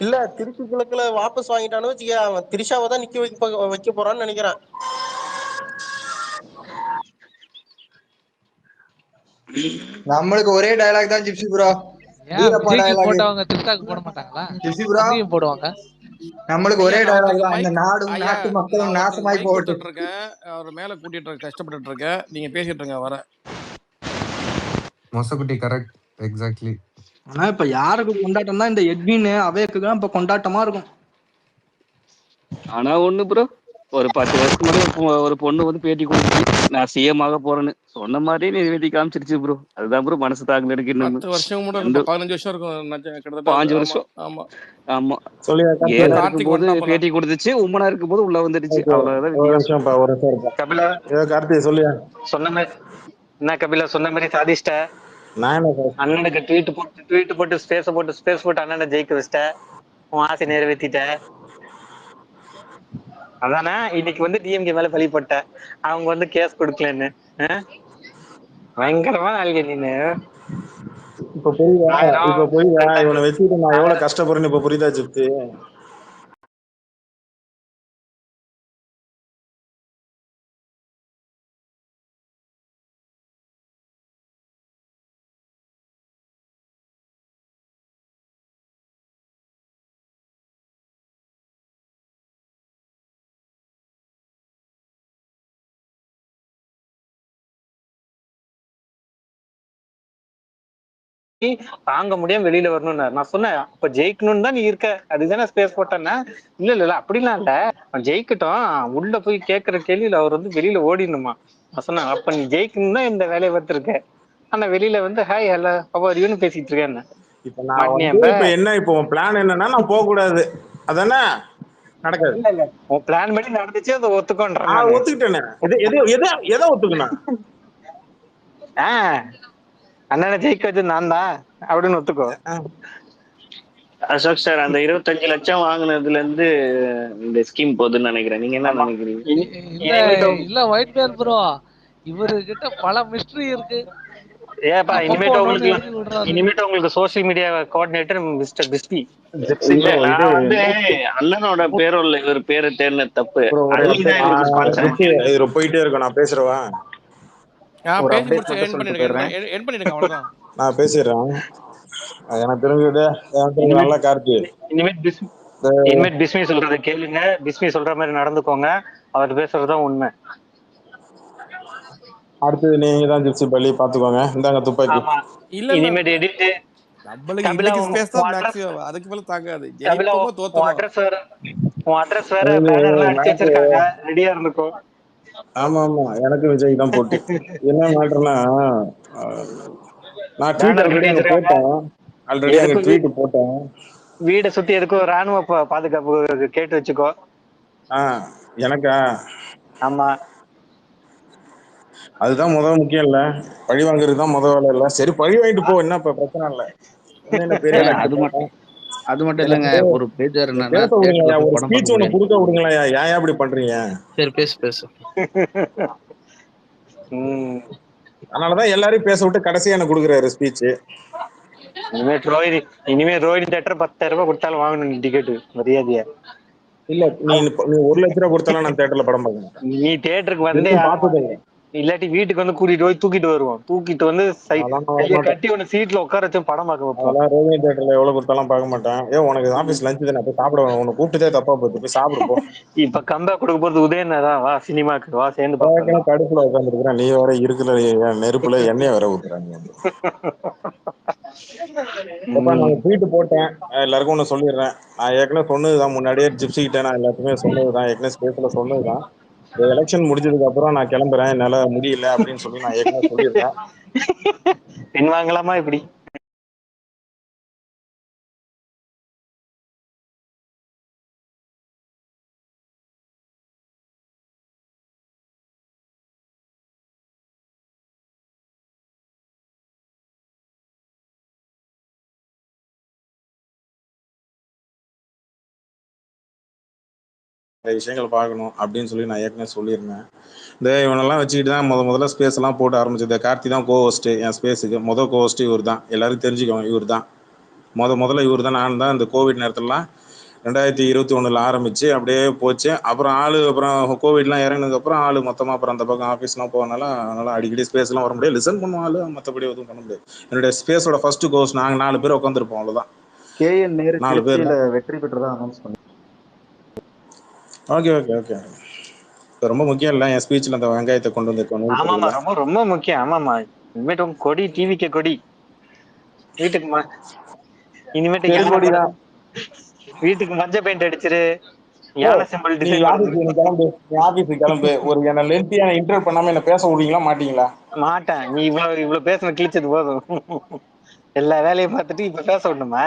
இல்ல திருச்சி கிழக்குல வாபஸ் வாங்கிட்டானு வச்சுக்க, அவன் திரிஷாவை தான் நிக்க வைக்க போறான்னு நினைக்கிறேன். நம்மளுக்கு ஒரே டயலாக் தான் ஜிப்சி ப்ரோ. போட்டவங்க திரிஷாக்கு போட மாட்டாங்களா? ஜிப்சி ப்ரோ போடுவாங்க. நம்மளுக்கு ஒரே டயலாக் தான், இந்த நாட்டு மக்களும் நாசமாய் போட்டு இருக்கேன். அவர் மேல கூட்டிட்டு கஷ்டப்பட்டு இருக்கேன். நீங்க பேசிட்டு இருங்க வர. Mosakutty correct exactly. ஆனா இப்ப யாருக்கு கொண்டாட்டம்னா இந்த எட்வின் அவைக்கு தான் இப்ப கொண்டாட்டமா இருக்கும். ஆனா ஒண்ணு ப்ரோ, ஒரு 10 வருஷத்துக்கு முன்னாடி ஒரு பொண்ணு வந்து பேட்டி கொடுத்துச்சு நான் சிஎம் ஆக போறேன்னு. சொன்ன மாதிரியே நிறைவேற்றி காமிச்சிருச்சு ப்ரோ. அதுதான் ப்ரோ மனசு தாங்க இருக்கு. 10 வருஷம் கூட 15 வருஷம் இருக்கும். 5 வருஷம். ஆமா ஆமா. கார்த்திக் போது பேட்டி கொடுத்துச்சு, உமனா இருக்கும் போது உள்ள வந்துடுச்சு. அவ்வளவுதான். கபிலா கார்த்தி சொல்லியா சொன்ன மாதிரி என்ன? கபிலா சொன்ன மாதிரி சாதிச்சிட்ட. அண்ணனுக்கு ட்வீட் போட்டு ஸ்பேஸ் போட்டு அண்ணனை ஜெயிக்க வச்சிட்ட. உன் ஆசை நிறைவேற்றிட்ட. அதானே இன்னைக்கு வந்து டிஎம்கே மேல பழிப்பட்ட. அவங்க வந்து கேஸ் கொடுக்கலன்னு பயங்கரமா நாளைக்கு நீனு. இப்ப புரியுதா இவனை வச்சுட்டு நான் எவ்வளவு கஷ்டப்படுறேன்னு இப்ப புரியுதா ஜிப்தி? தாங்க முடியாம வெளியில வரணும்னு நான் சொன்னேன். அப்ப ஜெயிக்கணும்னு தான் நீ இருக்க, அதுதானே ஸ்பேஸ் போட்டேன்னா. இல்ல அப்படிலாம் இல்ல, அவன் ஜெயிக்கட்டும். உள்ள போய் கேட்கற கேள்வியில அவர் வந்து வெளியில ஓடிடணுமா. நான் சொன்னேன் அப்ப நீ ஜெயிக்கணும் தான் இந்த வேலையை பார்த்துருக்க. ஆனா வெளியில வந்து ஹாய் ஹலோ அவர்னு பேசிட்டு இருக்கேன். இப்ப நான் என்ன இப்போ பிளான் என்னன்னா நான் போக கூடாது அதானே நடக்காது. இல்ல உன் பிளான் பண்ணி நடந்துச்சு அதை ஒத்துக்கோன்றேன். ஒத்துக்கிட்டேனே. எதை ஒத்துக்கணும்? அண்ணனை ஜெயிக்க வச்சு நான் தான் அப்படின்னு ஒத்துக்கோ. அசோக் சார் அந்த 25 லட்சம் வாங்கினதுல இருந்து இந்த ஸ்கீம் போகுதுன்னு நினைக்கிறேன். நீங்க என்ன நினைக்கிறீங்க? இல்ல ஒயிட் பேர் ப்ரோ, இவரு கிட்ட பல மிஸ்டரி இருக்கு. ஏப்பா இனிமேட்டு உங்களுக்கு சோசியல் மீடியா கோஆர்டினேட்டர் மிஸ்டர் பிஸ்பி. நான் வந்து அண்ணனோட பேரோட இவர் பேரை தேர்ந்த தப்பு. போயிட்டே இருக்கும். நான் பேசுறவா நான் பேசிடுறேன். எனக்கு தெரிஞ்சது நல்லா கார்த்தி. இனிமேட் பிஸ்மி சொல்றத கேளுங்க. பிஸ்மி சொல்ற மாதிரி நடந்துக்கோங்க. அவர் பேசுறதுதான் உண்மை. அடுத்தது நீங்க தான் ஜிப்சி பள்ளி பாத்துக்கோங்க. இந்தாங்க துப்பாக்கி. இனிமேட் எடிட் நம்மளுக்கு கபிலா இன்னைக்கு ஸ்பேஸ் தான் உன் அட்ரஸ் மேக்ஸிமம், அதுக்கு மேல தாங்காது. கபிலா ஜெயிப்போமோ உன் தோத்துரும். அட்ரஸ் வேற அது பேனர்லாம் அடிச்சு மேட்ரு. வச்சிருக்காங்க, ரெடியா இருந்துக்கோ. ஆமா ஆமா, எனக்கு விஜய் தான் போட்டி. என்ன மேட்டர்னா, நான் ட்வீட் பேனர் ஆல்ரெடி கட்டி அங்க வச்சிருக்காங்க. போட்டேன். ஆல்ரெடி அங்க எதுக்கும் ட்வீட் போட்டேன். வீடை சுத்தி எதுக்கும் ராணுவ பாதுகாப்பு கேட்டு வச்சுக்கோ. எனக்கா? ஆமா, அதுதான் முக்கியம் இல்ல, பழி வாங்குறது தான் வேலை இல்ல. சரி பழி வாங்கிட்டு போ, என்ன இப்ப பிரச்சனை இல்ல. என்ன பெரிய அது மட்டும் இல்லைங்க. எனக்கு ஒரு பேஜர் என்னன்னா பேச தியேட்டர்ல விடுங்களா, போய் ஒரு படம் ஸ்பீச் பார்க்க ஒண்ணு முடியாது. கொடுக்க விடுங்களா. ஏன் அப்படி பண்றீங்க? சரி பேசு. அதனாலதான் எல்லாரையும் பேச விட்டு கடைசியா எனக்கு கொடுக்குறாரு ஸ்பீச். இனிமே ரோஹிணி தேட்டர் 10,000 ரூபாய் கொடுத்தாலும் வாங்கணும் டிக்கெட், மரியாதையா. இல்ல, நீ 1,00,000 கொடுத்தாலும் நான் தியேட்டர்ல படம் பார்க்கணும். நீ தியேட்டருக்கு வந்து பார்த்தது இல்லாட்டி வீட்டுக்கு வந்து கூட்டிட்டு போய் தூக்கிட்டு வருவோம். தூக்கிட்டு வந்து கையை கட்டி ஒன்னு சீட்ல உட்கார வச்சு படம் பார்க்க வைப்போம். அதெல்லாம் ரோஹிணி தியேட்டர்ல எவ்வளவு கொடுத்தாலும் பார்க்க மாட்டேன். உனக்கு ஆபீஸ் லஞ்ச் தானே, போய் சாப்பிட உனக்கு கூப்பிட்டதே தப்பா போகுது, போய் சாப்பிடுப்போம். இப்ப கம்பேக் கொடுக்க போறது உதயன் தான். வா சினிமாக்கு வா, சேர்ந்து பார்க்கலாம். கடுப்புல உட்காந்துருக்கிறேன், நீ வேற இருக்கிற நெருப்புல எண்ணெய வேற ஊத்துறாங்க. நான் ட்வீட் போட்டேன், எல்லாருக்கும் ஒண்ணு சொல்லிடுறேன். நான் ஏற்கனவே சொன்னதுதான், முன்னாடியே ஜிப்சி கிட்ட நான் எல்லாத்துக்குமே சொன்னதுதான், ஏற்கனவே ஸ்பேஸ்ல சொன்னதுதான். எலெக்ஷன் முடிஞ்சதுக்கு அப்புறம் நான் கிளம்புறேன், என்னால முடியல அப்படின்னு சொல்லி நான் ஏற்கனவே சொல்லியிருக்கேன். பின் வாங்கலாமா இப்படி? விஷயங்கள் பார்க்கணும் அப்படின்னு சொல்லி நான் ஏற்கனவே சொல்லியிருந்தேன். இவனெல்லாம் வச்சுக்கிட்டு தான் முதல்ல ஸ்பேஸ் எல்லாம் போட்டு ஆரம்பிச்சது. கார்த்தி தான் கோஹோஸ்ட் என் ஸ்பேஸுக்கு. கோஹோஸ்ட் இவர் தான், எல்லாரும் தெரிஞ்சுக்கோங்க. இவர் தான் முதல்ல இவர் தான். நான் தான் இந்த கோவிட் நேரத்துலலாம் 2021 ஆரம்பிச்சு அப்படியே போச்சு. அப்புறம் கோவிட்லாம் இறங்கினதுக்கப்புறம் மொத்தமாக அப்புறம் அந்த பக்கம் ஆஃபீஸ்லாம் அதனால அடிக்கடி ஸ்பேஸ்லாம் வர முடியாது, லிசன் பண்ணுவோம், மற்றபடி எதுவும் பண்ண முடியாது. என்னுடைய ஸ்பேஸோட ஃபர்ஸ்ட் கோர்ஸ் நாங்கள் 4 பேர் உட்காந்துருப்போம், அவ்வளோதான். KN நேரு 4 பேர் வெற்றி பெற்றதா அனௌன்ஸ் பண்ணி. ஓகே. ரொம்ப முக்கியம் இல்ல என் ஸ்பீச்ல அந்த வெங்காயத்தை கொண்டு வந்து. ஆமாமா, ரொம்ப முக்கியம். ஆமாமா, இனிமேட்டு கொடி, டிவிக்கு கொடி, வீட்டுக்கு இனிமேட்டு வீட்டுக்கு மஞ்சள் பெயிண்ட் அடிச்சிரு, யானை சிம்பிள் டிசைன். கிளம்பு. ஒரு என்ன லென்த்தியான இன்டர்வியூ பண்ணாம என்ன பேச விடுவீங்களா மாட்டீங்களா? மாட்டேன். நீ இவ்வளவு பேசணும், கிழிச்சது போதும். எல்லா வேலையும் பார்த்துட்டு இப்ப பேச விடணுமா?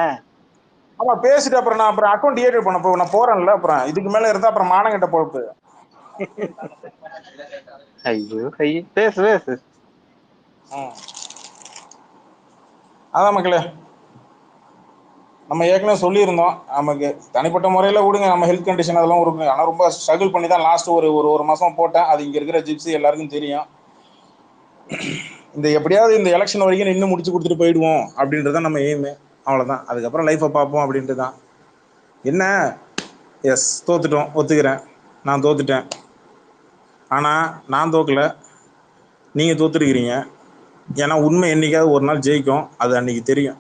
ஆமா, பேசிட்டு அப்புறம் நான் அக்கௌண்ட் கிரியேட் பண்ண நான் போறேன்ல, அப்புறம் இதுக்கு மேல இருந்தா அப்புறம் மானங்கிட்ட பொறுப்பு. ஐயோ பேசு. அதான் மக்களே, நம்ம ஏற்கனவே சொல்லியிருந்தோம், நமக்கு தனிப்பட்ட முறையில விடுங்க, நம்ம ஹெல்த் கண்டிஷன் அதெல்லாம் விடுங்க. ஆனா ரொம்ப ஸ்ட்ரகிள் பண்ணி தான் லாஸ்ட் ஒரு மாசம் போட்டேன். அது இங்க இருக்கிற ஜிப்சி எல்லாருக்கும் தெரியும். எப்படியாவது இந்த எலெக்ஷன் வரைக்கும் இன்னும் முடிச்சு கொடுத்துட்டு போயிடுவோம் அப்படின்றத நம்ம எய்மு. அவ்வளவுதான். அதுக்கப்புறம் லைஃபை பார்ப்போம் அப்படின்ட்டு தான். என்ன, எஸ் தோத்துட்டோம், ஒத்துக்கிறேன், நான் தோத்துட்டேன். ஆனா நான் தோக்கல, நீங்க தோத்துருக்கிறீங்க. ஏன்னா உண்மை என்னைக்காவது ஒரு நாள் ஜெயிக்கும், அது அன்னைக்கு தெரியும்.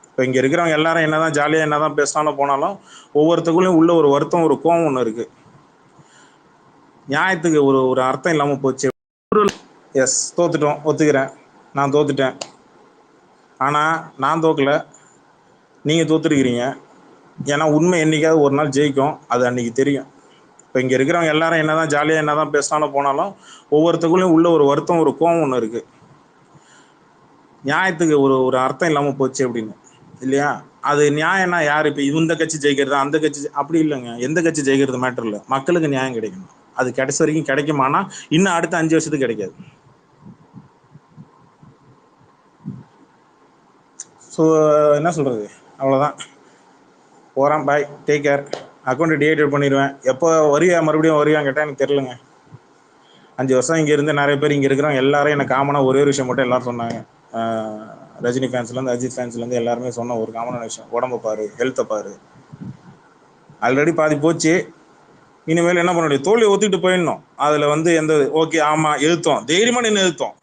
இப்போ இங்க இருக்கிறவங்க எல்லாரும் என்னதான் ஜாலியா என்னதான் பேசினாலும் போனாலும் ஒவ்வொருத்தக்குள்ளயும் உள்ள ஒரு வருத்தம், ஒரு கோவம் ஒண்ணு இருக்கு. நியாயத்துக்கு ஒரு அர்த்தம் இல்லாம போச்சு. எஸ் தோத்துட்டோம், ஒத்துக்கிறேன், நான் தோத்துட்டேன். ஆனா நான் தோக்கல, நீங்க தோத்துருக்கிறீங்க. ஏன்னா உண்மை என்னைக்காவது ஒரு நாள் ஜெயிக்கும், அது அன்னைக்கு தெரியும். இப்போ இங்க இருக்கிறவங்க எல்லாரும் என்னதான் ஜாலியா என்னதான் பேசினாலும் போனாலும் ஒவ்வொருத்தக்குள்ளயும் உள்ள ஒரு வருத்தம், ஒரு கோவம் ஒண்ணு இருக்கு. நியாயத்துக்கு ஒரு அர்த்தம் இல்லாம போச்சு அப்படின்னு, இல்லையா? அது நியாயம்னா யாரு? இப்ப இந்த கட்சி ஜெயிக்கிறது, அந்த கட்சி அப்படி இல்லைங்க. எந்த கட்சி ஜெயிக்கிறது மேட்டர் இல்லை, மக்களுக்கு நியாயம் கிடைக்கணும். அது கடைசி வரைக்கும் கிடைக்குமானா இன்னும் அடுத்த 5 வருஷத்துக்கு கிடைக்காது. ஸோ என்ன சொல்றது, அவ்வளோதான். போகிறேன், பாய், டேக் கேர். அக்கௌண்ட் டீஆக்டிவேட் பண்ணிடுவேன். எப்போ மறுபடியும் வருவியான்னு கேட்டால் எனக்கு தெரியலங்க. 5 வருஷம் இங்கே இருந்து நிறைய பேர் இங்கே இருக்கிறோம், எல்லாரும் எனக்கு காமனாக ஒரே ஒரு விஷயம் மட்டும் எல்லாரும் சொன்னாங்க. ரஜினி ஃபேன்ஸ்லேருந்து அஜித் ஃபேன்ஸ்லேருந்து எல்லாருமே சொன்ன ஒரு காமனான விஷயம், உடம்பை பாரு, ஹெல்த்தை பாரு. ஆல்ரெடி பாதி போச்சு, இனிமேல் என்ன பண்ண முடியும்? தோல்வி ஒத்துக்கிட்டு போயிடணும். அதில் எந்த ஓகே ஆமாம் எழுத்தோம், தைரியமாக நின்று எழுத்தோம்.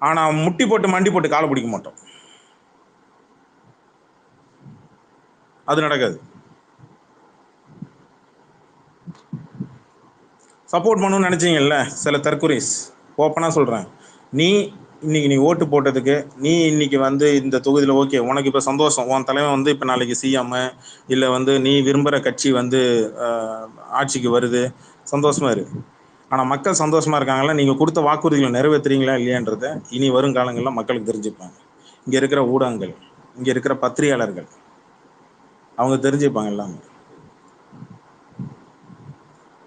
ஆனால் முட்டி போட்டு மண்டி போட்டு காலை பிடிக்க மாட்டோம், அது நடக்காது. சப்போர்ட் பண்ணணும்னு நினைச்சீங்கல்ல சில தற்குறிஸ், ஓப்பனாக சொல்கிறேன், நீ இன்னைக்கு நீ ஓட்டு போட்டதுக்கு நீ இன்னைக்கு வந்து இந்த தொகுதியில் ஓகே உனக்கு இப்போ சந்தோஷம், உன் தலைவன் வந்து இப்போ நாளைக்கு சிஎம் இல்லை வந்து நீ விரும்புகிற கட்சி வந்து ஆட்சிக்கு வருது, சந்தோஷமா இருக்கு. ஆனால் மக்கள் சந்தோஷமா இருக்காங்களா, நீங்கள் கொடுத்த வாக்குறுதிகளை நிறைவேற்றுறீங்களா இல்லையான்றத இனி வரும் காலங்களில் மக்களுக்கு தெரிஞ்சுப்பாங்க. இங்கே இருக்கிற ஊடகங்கள், இங்கே இருக்கிற பத்திரிகையாளர்கள் அவங்க தெரிஞ்சுப்பாங்க எல்லாமே.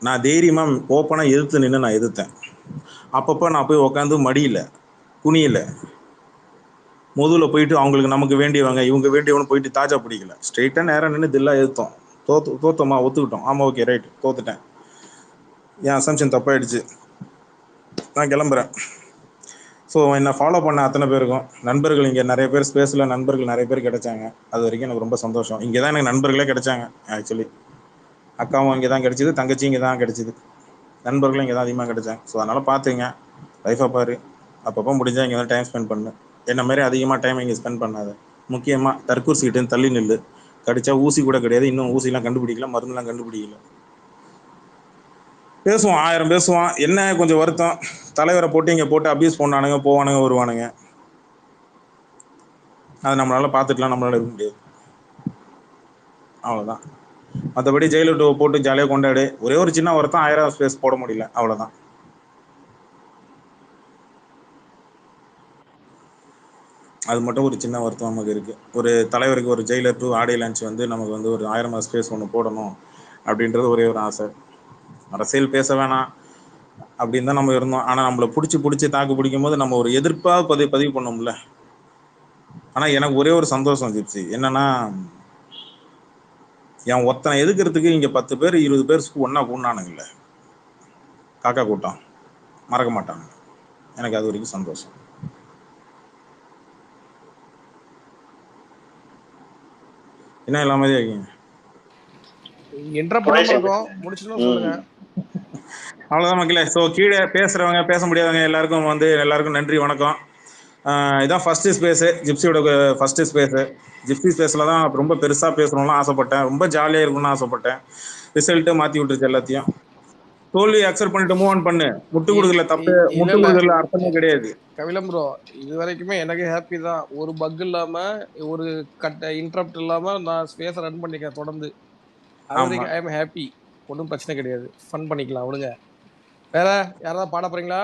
நான் தைரியமா ஓப்பனா எதிர்த்து நின்று நான் எதிர்த்தேன். அப்பப்போ நான் போய் உட்காந்து மடியில குனியில முதுகுல போயிட்டு அவங்களுக்கு நமக்கு வேண்டியவங்க இவங்க வேண்டியவனு போயிட்டு தாஜா பிடிக்கல, ஸ்ட்ரெயிட்டா நேரம் நின்று தில்லா எதிர்த்தோம். தோத்தோமா ஒத்துக்கிட்டோம், ஆமா ஓகே ரைட் தோத்துட்டேன், என் அசம்ஷன் தப்பாயிடுச்சு, நான் கிளம்புறேன். ஸோ என்னை ஃபாலோ பண்ண அத்தனை பேருக்கும் நண்பர்கள், இங்கே நிறைய பேர் ஸ்பேஸில் நண்பர்கள் நிறைய பேர் கிடைச்சாங்க. அது வரைக்கும் எனக்கு ரொம்ப சந்தோஷம். இங்கே தான் எனக்கு நண்பர்களே கிடைச்சாங்க. ஆக்சுவலி அக்காவும் இங்கே தான் கிடைச்சிது, தங்கச்சி இங்கே தான் கிடைச்சிது, நண்பர்களும் இங்கே தான் அதிகமாக கிடைச்சாங்க. ஸோ அதனால் பார்த்துங்க, லைஃபை பாரு, அப்பப்போ முடிஞ்சால் இங்கே தான் டைம் ஸ்பெண்ட் பண்ணு. என்ன மாதிரி அதிகமாக டைம் இங்கே ஸ்பெண்ட் பண்ணாத. முக்கியமாக தற்கூசிக்கிட்டேன்னு தள்ளி நில்லு. கடிச்சா ஊசி கூட கிடையாது, இன்னும் ஊசிலாம் கண்டுபிடிக்கல, மருந்துலாம் கண்டுபிடிக்கல. பேசுவான் 1000 பேசுவான். என்ன கொஞ்சம் வருத்தம், தலைவரை போட்டு இங்கே போட்டு அபியூஸ் பண்ணானுங்க, போவானுங்க வருவானுங்க. அது நம்மளால பார்த்துக்கலாம், நம்மளால இருக்க முடியாது, அவ்வளோதான். மற்றபடி ஜெயிலு போட்டு ஜாலியாக கொண்டாடு. ஒரே ஒரு சின்ன வருத்தம், 1000 ஸ்பேஸ் போட முடியல, அவ்வளோதான். அது மட்டும் ஒரு சின்ன வருத்தம் நமக்கு இருக்குது. ஒரு தலைவருக்கு ஒரு ஜெயிலர் டு ஆடியோ லான்ச் வந்து நமக்கு வந்து ஒரு 1000 ஸ்பேஸ் ஒன்று போடணும் அப்படின்றது ஒரே ஒரு ஆசை. அரசியல் பேச வேணாம் அப்படின்னு தான் நம்ம இருந்தோம். ஆனால் நம்மளை பிடிச்சி தாக்கு பிடிக்கும் போது நம்ம ஒரு எதிர்ப்பாக பதிவு பண்ணோம்ல. ஆனால் எனக்கு ஒரே ஒரு சந்தோஷம் ஜிப்சி, என்னன்னா என் ஒத்தனை எதுக்கிறதுக்கு இங்கே 10 பேர் 20 பேர் ஒன்றா கூடானுங்கல்ல, காக்கா கூட்டம், மறக்க மாட்டாங்க. எனக்கு அது வரைக்கும் சந்தோஷம். என்ன எல்லாமே இருக்கீங்க, அவ்வளோதான் மக்களே. ஸோ கீழே பேசுகிறவங்க பேச முடியாதவங்க எல்லாருக்கும் வந்து எல்லாருக்கும் நன்றி, வணக்கம். இதான் ஃபஸ்ட்டு ஸ்பேஸு, ஜிப்சியோட ஃபஸ்ட்டு ஸ்பேஸு. ஜிப்சி ஸ்பேஸில் தான் ரொம்ப பெருசாக பேசணும்லாம் ஆசைப்பட்டேன், ரொம்ப ஜாலியாக இருக்கணும்னு ஆசைப்பட்டேன். ரிசல்ட்டு மாற்றி விட்டுருச்சு எல்லாத்தையும். தோல்வி அக்செப்ட் பண்ணிட்டு மூவ் ஆன் பண்ணு. முட்டு கொடுக்கல தப்பு, முட்டு கொடுக்கல அர்த்தமே கிடையாது. கபிலம் ப்ரோ, இது வரைக்குமே எனக்கு ஹாப்பி தான். ஒரு பக் இல்லாம, ஒரு இன்டரப்ட் இல்லாம நான் ஸ்பேஸ் ரன் பண்ணிக்கிறேன் தொடர்ந்து. அது வரைக்கும் ஐ எம் ஹாப்பி, ஒன்றும் பிரச்சனை கிடையாது, ஃபன் பண்ணிக்கலாம் அவளுங்க. வேற யாராவது பாட போறீங்களா?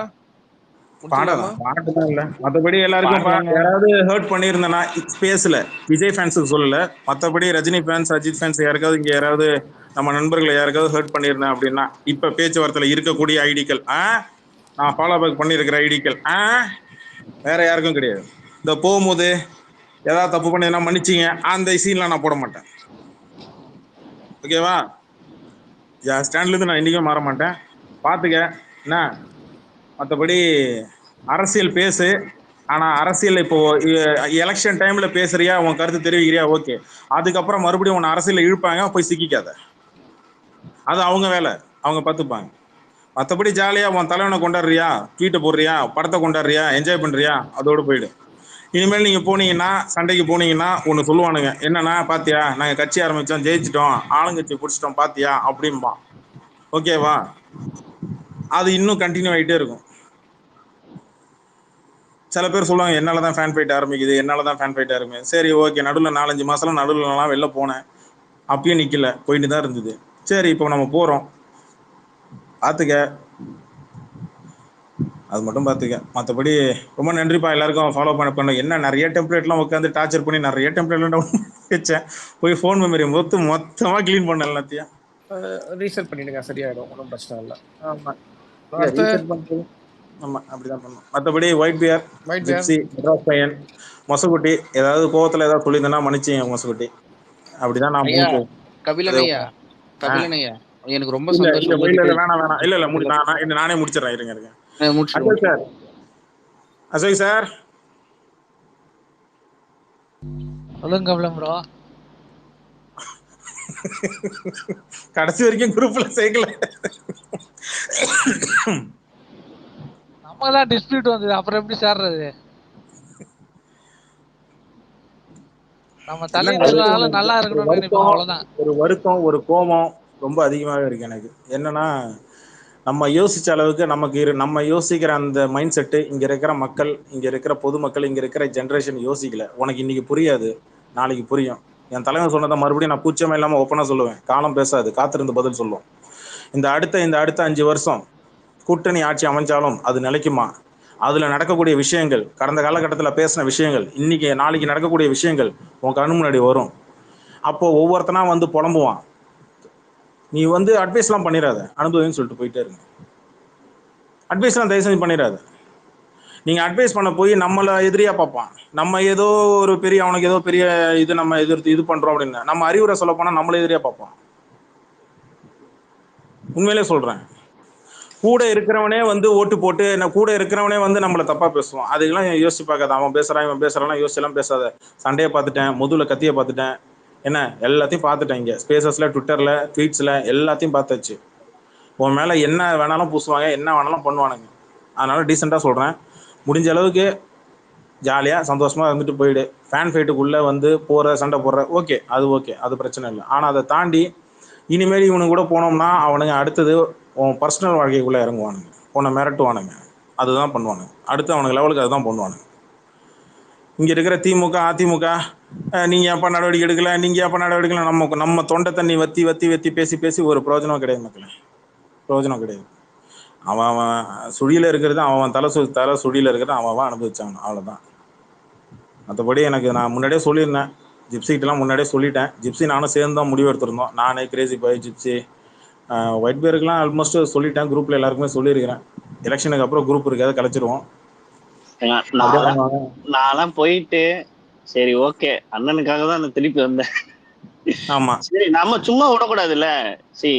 பாடலாம் இல்ல, மற்றபடி எல்லாருக்கும் யாராவது ஹர்ட் பண்ணியிருந்தேன்னா ஸ்பேஸ்ல விஜய் ஃபேன்ஸுக்கு சொல்லல, மற்றபடி ரஜினி ஃபேன்ஸ் அஜித் ஃபேன்ஸ் யாருக்காவது இங்க யாராவது நம்ம நண்பர்களை யாருக்காவது ஹர்ட் பண்ணியிருந்தேன் அப்படின்னா இப்ப பேச்சுவார்த்தையில இருக்கக்கூடிய ஐடிக்கள், நான் ஃபாலோ பேக் பண்ணியிருக்கிற ஐடிக்கள், வேற யாருக்கும் கிடையாது. இந்த போகும்போது ஏதாவது தப்பு பண்ணி மன்னிச்சிங்க, அந்த சீன்லாம் நான் போட மாட்டேன், ஓகேவா? என் ஸ்டாண்ட்ல இருந்து நான் இன்னைக்கும் மாற மாட்டேன், பாத்துக்க என்ன. மற்றபடி அரசியல் பேசு, ஆனா அரசியல் இப்போ எலெக்ஷன் டைம்ல பேசுறியா, உன் கருத்து தெரிவிக்கிறியா, ஓகே. அதுக்கப்புறம் மறுபடியும் உன்னை அரசியல் இழுப்பாங்க, போய் சிக்கிக்காத, அது அவங்க வேலை, அவங்க பார்த்துப்பாங்க. மற்றபடி ஜாலியா உன் தலைவனை கொண்டாடுறியா, ட்வீட்டை போடுறியா, படத்தை கொண்டாடுறியா, என்ஜாய் பண்றியா, அதோடு போயிடு. இனிமேல் நீங்க போனீங்கன்னா, சண்டைக்கு போனீங்கன்னா ஒன்று சொல்லுவானுங்க, என்னன்னா பாத்தியா நாங்க கட்சி ஆரம்பிச்சோம், ஜெயிச்சிட்டோம், ஆளுங்கட்சி பிடிச்சிட்டோம் பாத்தியா அப்படின்பா, ஓகேவா? அது இன்னும் கண்டினியூ ஆகிட்டே இருக்கும். சில பேர் சொல்லுவாங்க என்னாலதான் ஃபேன் ஃபைட் ஆரம்பிக்குது, என்னாலதான் ஃபேன் ஃபைட் ஆரம்பிக்குது. சரி ஓகே, நடுவில் 4-5 மாசம் நடுவில்லாம் வெளில போனேன், அப்பயும் நிக்கல, போயிட்டு தான் இருந்தது. சரி இப்போ நம்ம போறோம், பார்த்துக்க, அது மட்டும் பார்த்துக்க. மற்றபடி ரொம்ப நன்றிப்பா எல்லாருக்கும். ஃபாலோ பண்ண என்ன நிறைய டெம்ப்ளேட்லாம் உட்காந்து டார்ச்சர் பண்ணி நிறைய டெம்ப்ளேட்லாம் டவுன் வச்சேன், போய் ஃபோன் மெமரி மொத்தமாக க்ளீன் பண்ண எல்லாத்தையும் ரீசெட் பண்ணிடுங்க, சரியாயிடும், ஒன்றும் பிரச்சனை இல்லை. ஆமா அப்படிதான் பண்ணும். மற்றபடி ஒயிட் பியர், ஜிப்சி, மெட்ராஸ் பையன், மொசகுட்டி, ஏதாவது கோவத்துல ஏதாவது சொல்லியிருந்தேன்னா மன்னிச்சிங்க மொசகுட்டி. அப்படிதான் நான் கபிலனையா எனக்கு ரொம்ப சந்தோஷம். வேணாம் இல்ல நானே முடிச்சிடறேன், இருங்க. அசோக் சார் சொல்லுங்க கபிலம் ப்ரோ. கடைசி வரைக்கும் குரூப்ல சேர்க்கல, நம்ம தான் டிஸ்பியூட் வந்தது, அப்புறம் எப்படி சேர்றது? நம்ம தலையினால நல்லா இருக்கணும்னு நினைப்போம், அவ்வளவுதான். ஒரு வருத்தம், ஒரு கோபம் ரொம்ப அதிகமாகவே இருக்கு எனக்கு. என்னன்னா நம்ம யோசிச்ச அளவுக்கு நம்ம யோசிக்கிற அந்த மைண்ட் செட்டு இங்க இருக்கிற மக்கள், இங்க இருக்கிற பொதுமக்கள், இங்க இருக்கிற ஜென்ரேஷன் யோசிக்கல. உனக்கு இன்னைக்கு புரியாது, நாளைக்கு புரியும். என் தலைவன் சொன்னதை மறுபடியும் நான் கூச்சமே இல்லாம ஓப்பனா சொல்லுவேன். காலம் பேசாது, காத்திருந்து பதில் சொல்லும். இந்த அடுத்த 5 வருஷம் கூட்டணி ஆட்சி அமைஞ்சாலும் அது நிலைக்குமா? அதுல நடக்கக்கூடிய விஷயங்கள், கடந்த காலகட்டத்தில் பேசின விஷயங்கள், இன்னைக்கு நாளைக்கு நடக்கக்கூடிய விஷயங்கள் உன் கண்ணு முன்னாடி வரும். அப்போ ஒவ்வொருத்தனா வந்து புலம்புவான். நீ வந்து அட்வைஸ்லாம் பண்ணிடாத, அனுபவம்னு சொல்லிட்டு போயிட்டே இருங்க. அட்வைஸ்லாம் தயவு செஞ்சு பண்ணிடாத. நீங்க அட்வைஸ் பண்ண போய் நம்மள எதிரியா பார்ப்பான். நம்ம ஏதோ ஒரு பெரிய அவனுக்கு ஏதோ பெரிய இது நம்ம எதிர்த்து இது பண்றோம் அப்படின்னு நம்ம அறிவுரை சொல்ல போனா நம்மள எதிரியா பார்ப்பான். உண்மையிலே சொல்றேன். கூட இருக்கிறவனே வந்து ஓட்டு போட்டு கூட இருக்கிறவனே வந்து நம்மள தப்பா பேசுவான். அதுக்கெல்லாம் யோசிச்சு பார்க்காத. அவன் பேசுறான் இவன் பேசுறான் யோசிச்செல்லாம் பேசாத. சண்டையை பார்த்துட்டேன், முதுகுல கத்தியை பார்த்துட்டேன், என்ன எல்லாத்தையும் பார்த்துட்டேன். இங்க ஸ்பேசஸ்ல, ட்விட்டர்ல, ட்வீட்ஸ்ல எல்லாத்தையும் பார்த்தாச்சு. உன் மேல என்ன வேணாலும் பூசுவாங்க, என்ன வேணாலும் பண்ணுவானுங்க. அதனால டீசெண்டா சொல்றேன், முடிஞ்ச அளவுக்கு ஜாலியா சந்தோஷமா இருந்துட்டு போயிடு. ஃபேன் ஃபைட்டுக்குள்ள வந்து போற சண்டை போடுற ஓகே, அது பிரச்சனை இல்லை. ஆனா அதை தாண்டி இனிமேல் இவனுக்கு கூட போனோம்னா அவனுங்க அடுத்தது உன் பர்சனல் வாழ்க்கைக்குள்ள இறங்குவானுங்க, உன்னை மிரட்டுவானுங்க, அதுதான் பண்ணுவானுங்க. அடுத்து அவனுக்கு லெவலுக்கு அதுதான் பண்ணுவானுங்க. இங்க இருக்கிற திமுக, அதிமுக, நீங்க எப்ப நடவடிக்கை எடுக்கல, நீங்க எப்ப நடவடிக்கை, நம்ம தொண்டை தண்ணி வத்தி வத்தி வத்தி பேசி பேசி ஒரு பிரயோஜனம் கிடையாது மக்களே, பிரயோஜனம் கிடையாது. அவன் சுழியில இருக்கிறது அவன் தலை சுழியில இருக்கிறது அவன் அனுபவிச்சாங்க, அவ்வளவுதான். மற்றபடி எனக்கு நான் முன்னாடியே சொல்லியிருந்தேன், ஜிப்சிக்கிட்டலாம் முன்னாடியே சொல்லிட்டேன். ஜிப்சி நானும் சேர்ந்து தான் முடிவு எடுத்திருந்தோம். நானே, கிரேசி பாய், ஜிப்சி, ஒயிட் பேருக்குலாம் ஆல்மோஸ்ட் சொல்லிட்டேன். குரூப்ல எல்லாருக்குமே சொல்லியிருக்கிறேன். எலெக்ஷனுக்கு அப்புறம் குரூப் இருக்காது, கலைச்சிருவோம். நான்லாம் போயிட்டு சரி ஓகே அண்ணனுக்காக தான் நான் திருப்பி வந்தேன். ஆமா சரி நம்ம சும்மா விடக்கூடாதுல்ல. சரி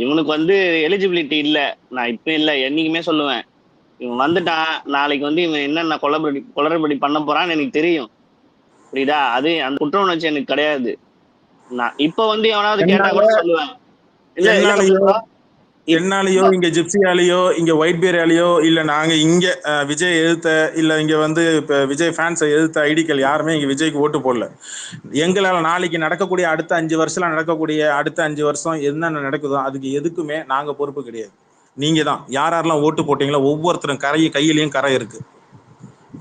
இவனுக்கு வந்து எலிஜிபிலிட்டி இல்ல, நான் இப்ப இல்ல என்னைக்குமே சொல்லுவேன். இவன் வந்துட்டான், நாளைக்கு வந்து இவன் என்னென்ன கொலரபடி பண்ண போறான்னு எனக்கு தெரியும், புரியுதா? அது அந்த குற்ற உணர்ச்சி எனக்கு கிடையாது. நான் இப்ப வந்து எவனாவது கேட்டா கூட சொல்லுவேன். என்னாலேயோ இங்க ஜிப்சியாலேயோ இங்க ஒயிட் பேராலேயோ இல்ல நாங்க இங்க விஜய் எதிர்த்த இல்ல இங்க வந்து இப்ப விஜய் ஃபேன்ஸை எதிர்த்த ஐடிக்கள் யாருமே இங்க விஜய்க்கு ஓட்டு போடல. எங்களால நாளைக்கு நடக்கக்கூடிய அடுத்த 5 வருஷம் நடக்கக்கூடிய அடுத்த 5 வருஷம் என்னென்ன நடக்குதோ அதுக்கு எதுக்குமே நாங்க பொறுப்பு கிடையாது. நீங்க தான் யாரெல்லாம் ஓட்டு போட்டீங்களோ ஒவ்வொருத்தரும் கையிலையும் கரை இருக்கு.